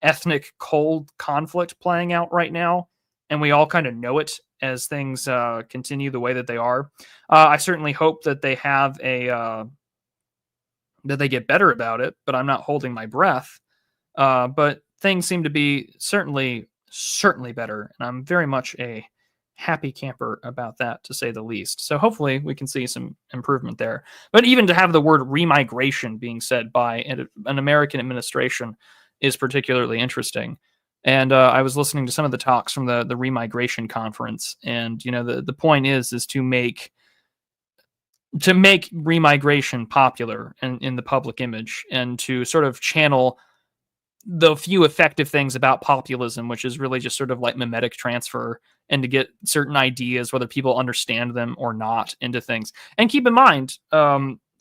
ethnic, cold conflict playing out right now. And we all kind of know it as things continue the way that they are. I certainly hope that they have that they get better about it, but I'm not holding my breath. But things seem to be certainly better. And I'm very much a happy camper about that, to say the least. So hopefully we can see some improvement there. But even to have the word remigration being said by an American administration is particularly interesting. And I was listening to some of the talks from the remigration conference, and the point is to make remigration popular in the public image, and to sort of channel the few effective things about populism, which is really just sort of like mimetic transfer, and to get certain ideas, whether people understand them or not, into things. And keep in mind,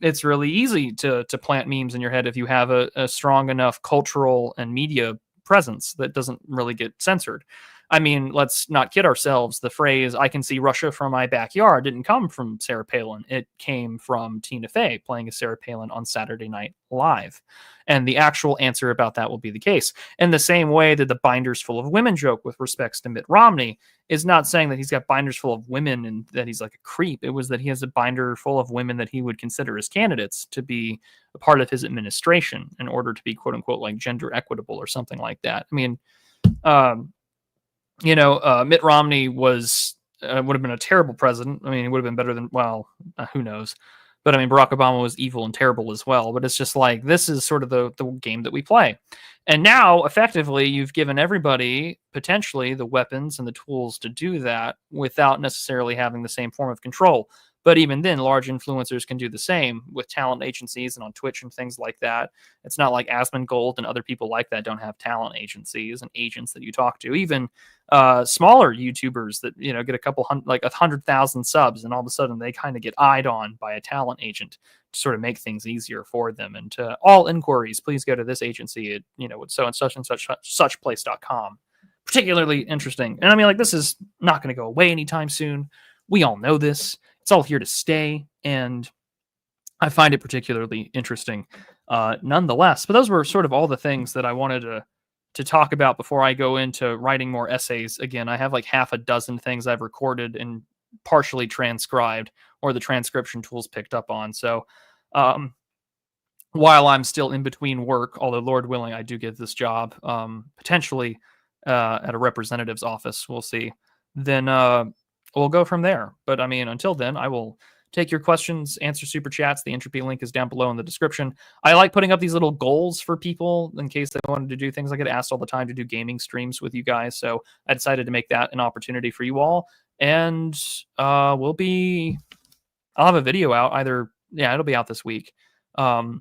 it's really easy to plant memes in your head if you have a strong enough cultural and media presence that doesn't really get censored. I mean, let's not kid ourselves. The phrase "I can see Russia from my backyard" didn't come from Sarah Palin. It came from Tina Fey playing as Sarah Palin on Saturday Night Live. And the actual answer about that will be the case. In the same way that the binders full of women joke with respects to Mitt Romney is not saying that he's got binders full of women and that he's like a creep. It was that he has a binder full of women that he would consider as candidates to be a part of his administration in order to be, quote unquote, like gender equitable or something like that. I mean, Mitt Romney would have been a terrible president. I mean, he would have been better than, well, who knows? But I mean, Barack Obama was evil and terrible as well. But it's just like, this is sort of the game that we play. And now, effectively, you've given everybody potentially the weapons and the tools to do that without necessarily having the same form of control. But even then, large influencers can do the same with talent agencies and on Twitch and things like that. It's not like Asmongold and other people like that don't have talent agencies and agents that you talk to. Even smaller YouTubers that get a couple hundred, like 100,000 subs, and all of a sudden they kind of get eyed on by a talent agent to sort of make things easier for them. And to all inquiries, please go to this agency at so and such place.com. Particularly interesting. And I mean, like, this is not going to go away anytime soon. We all know this. It's all here to stay, and I find it particularly interesting nonetheless. But those were sort of all the things that I wanted to talk about before I go into writing more essays. Again, I have like half a dozen things I've recorded and partially transcribed, or the transcription tools picked up on. So while I'm still in between work, although Lord willing, I do get this job, potentially at a representative's office, we'll see, then we'll go from there. But I mean, until then, I will take your questions, answer super chats. The entropy link is down below in the description. I like putting up these little goals for people in case they wanted to do things. I get asked all the time to do gaming streams with you guys, so I decided to make that an opportunity for you all. And I'll have a video out it'll be out this week. I've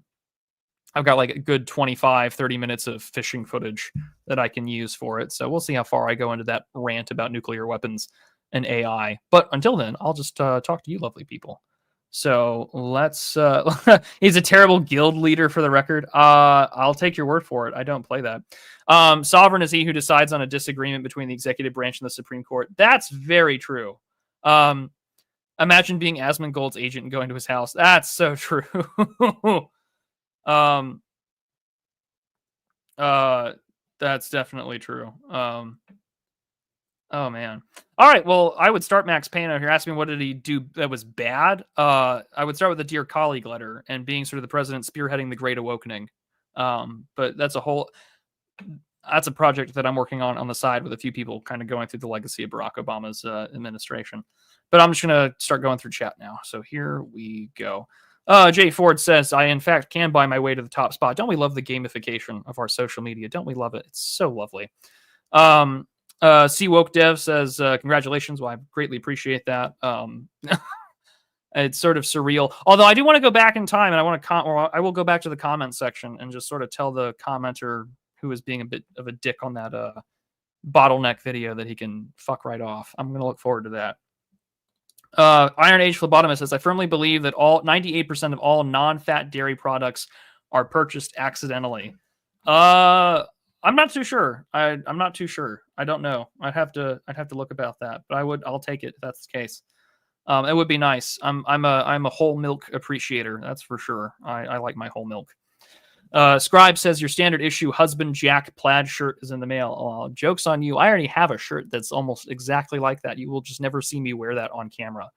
got like a good 25-30 minutes of fishing footage that I can use for it. So we'll see how far I go into that rant about nuclear weapons and AI. But until then, I'll just talk to you lovely people. So let's he's a terrible guild leader, for the record. I'll take your word for it. I don't play that. Sovereign is he who decides on a disagreement between the executive branch and the Supreme Court. That's very true. Imagine being Asmongold's agent and going to his house. That's so true. That's definitely true. Oh man. All right. Well, I would start Max Payne out here. Asking me what did he do that was bad. I would start with the Dear Colleague letter and being sort of the president spearheading the Great Awakening. But that's a project that I'm working on the side with a few people, kind of going through the legacy of Barack Obama's administration. But I'm just gonna start going through chat now. So here we go. Jay Ford says, I in fact can buy my way to the top spot. Don't we love the gamification of our social media? Don't we love it? It's so lovely. C Woke Dev says, congratulations. Well, I greatly appreciate that. It's sort of surreal. Although I do want to go back in time, and I want to I will go back to the comment section and just sort of tell the commenter who was being a bit of a dick on that bottleneck video that he can fuck right off. I'm going to look forward to that. Iron Age Phlebotomist says, I firmly believe that 98% of all non-fat dairy products are purchased accidentally. I'm not too sure. I'm not too sure. I don't know. I'd have to look about that. But I'll take it if that's the case. It would be nice. I'm a whole milk appreciator. That's for sure. I like my whole milk. Scribe says your standard issue husband Jack plaid shirt is in the mail. Oh, joke's on you. I already have a shirt that's almost exactly like that. You will just never see me wear that on camera.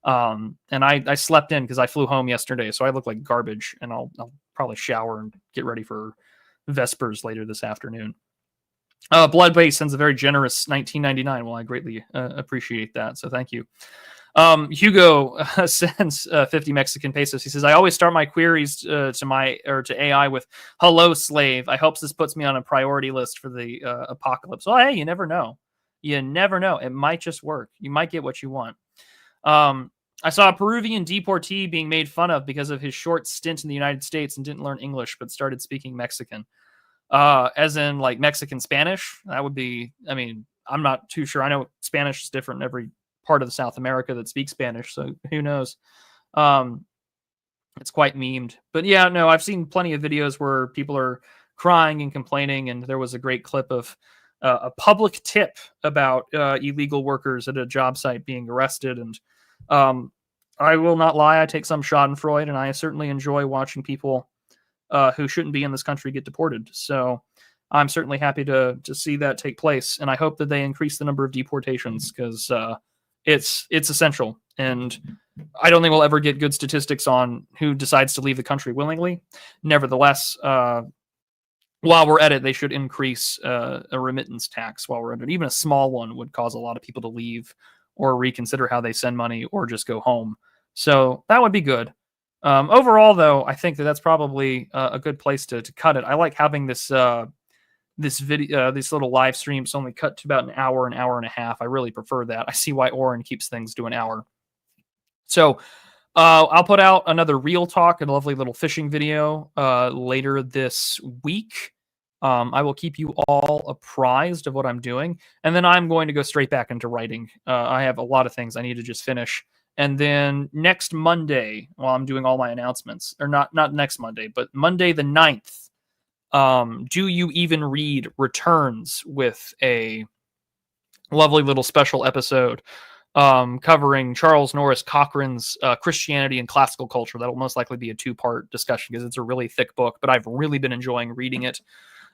And I slept in because I flew home yesterday, so I look like garbage. And I'll probably shower and get ready for Vespers later this afternoon. Bloodbase sends a very generous $19.99. Well, I greatly appreciate that, so thank you. Hugo sends 50 Mexican pesos. He says, I always start my queries to AI with "Hello, slave." I hope this puts me on a priority list for the apocalypse. Well, hey, you never know. You never know. It might just work. You might get what you want. I saw a Peruvian deportee being made fun of because of his short stint in the United States and didn't learn English, but started speaking Mexican. As in like Mexican Spanish. That would be, I mean, I'm not too sure. I know Spanish is different in every part of South America that speaks Spanish, so who knows? It's quite memed. But yeah, no, I've seen plenty of videos where people are crying and complaining, and there was a great clip of a public tip about illegal workers at a job site being arrested. And I will not lie, I take some schadenfreude, and I certainly enjoy watching people who shouldn't be in this country get deported. So I'm certainly happy to see that take place, and I hope that they increase the number of deportations because it's essential. And I don't think we'll ever get good statistics on who decides to leave the country willingly. Nevertheless, while we're at it, they should increase a remittance tax while we're at it. Even a small one would cause a lot of people to leave or reconsider how they send money or just go home. So that would be good. Overall, though, I think that's probably a good place to cut it. I like having this this video, these little live streams only cut to about an hour and a half. I really prefer that. I see why Oren keeps things to an hour. So I'll put out another Real Talk and a lovely little fishing video later this week. I will keep you all apprised of what I'm doing, and then I'm going to go straight back into writing. I have a lot of things I need to just finish. And then next Monday, while I'm doing all my announcements, or not next Monday, but Monday the 9th, Do You Even Read returns with a lovely little special episode covering Charles Norris Cochrane's Christianity and Classical Culture. That'll most likely be a 2-part discussion because it's a really thick book, but I've really been enjoying reading it.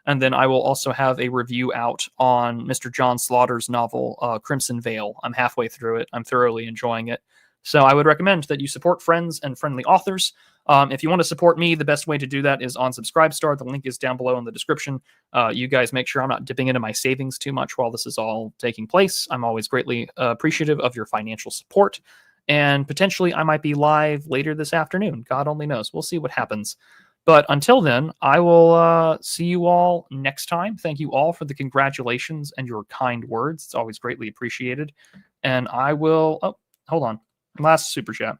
And then I will also have a review out on Mr. John Slaughter's novel, Crimson Veil. I'm halfway through it. I'm thoroughly enjoying it. So I would recommend that you support friends and friendly authors. If you want to support me, the best way to do that is on Subscribestar. The link is down below in the description. You guys make sure I'm not dipping into my savings too much while this is all taking place. I'm always greatly appreciative of your financial support. And potentially I might be live later this afternoon. God only knows. We'll see what happens. But until then, I will see you all next time. Thank you all for the congratulations and your kind words. It's always greatly appreciated. And I will... Oh, hold on. Last super chat.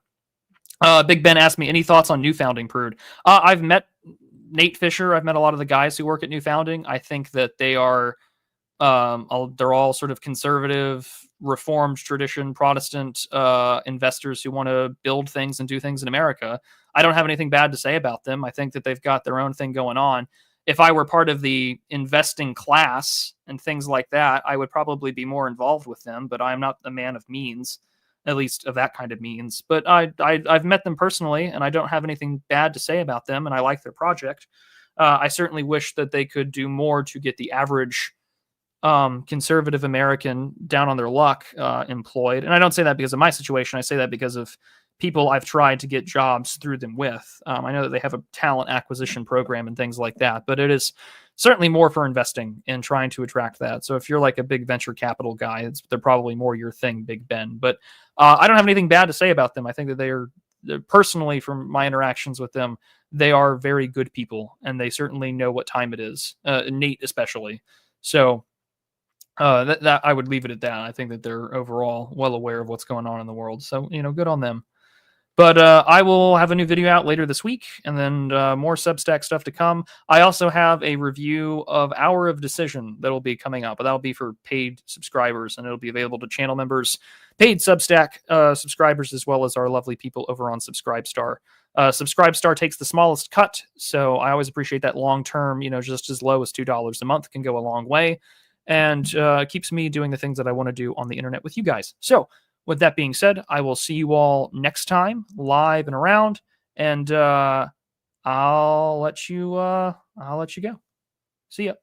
Big Ben asked me, any thoughts on New Founding, Prude? I've met Nate Fisher. I've met a lot of the guys who work at New Founding. I think that they are... they're all sort of conservative, reformed tradition, Protestant investors who want to build things and do things in America. I don't have anything bad to say about them. I think that they've got their own thing going on. If I were part of the investing class and things like that, I would probably be more involved with them, but I'm not a man of means, at least of that kind of means. But I've met them personally, and I don't have anything bad to say about them, and I like their project. I certainly wish that they could do more to get the average conservative American down on their luck employed. And I don't say that because of my situation. I say that because of people I've tried to get jobs through them with. I know that they have a talent acquisition program and things like that, but it is certainly more for investing and trying to attract that. So if you're like a big venture capital guy, they're probably more your thing, Big Ben. But I don't have anything bad to say about them. I think that they're personally, from my interactions with them, they are very good people, and they certainly know what time it is, Nate especially. So that I would leave it at that. I think that they're overall well aware of what's going on in the world. So, good on them. But I will have a new video out later this week, and then more Substack stuff to come. I also have a review of Hour of Decision that will be coming up, but that'll be for paid subscribers, and it'll be available to channel members, paid Substack subscribers, as well as our lovely people over on Subscribestar. Subscribestar takes the smallest cut, so I always appreciate that long term, just as low as $2 a month can go a long way, and keeps me doing the things that I want to do on the internet with you guys. So, with that being said, I will see you all next time, live and around, and I'll let you go. See ya.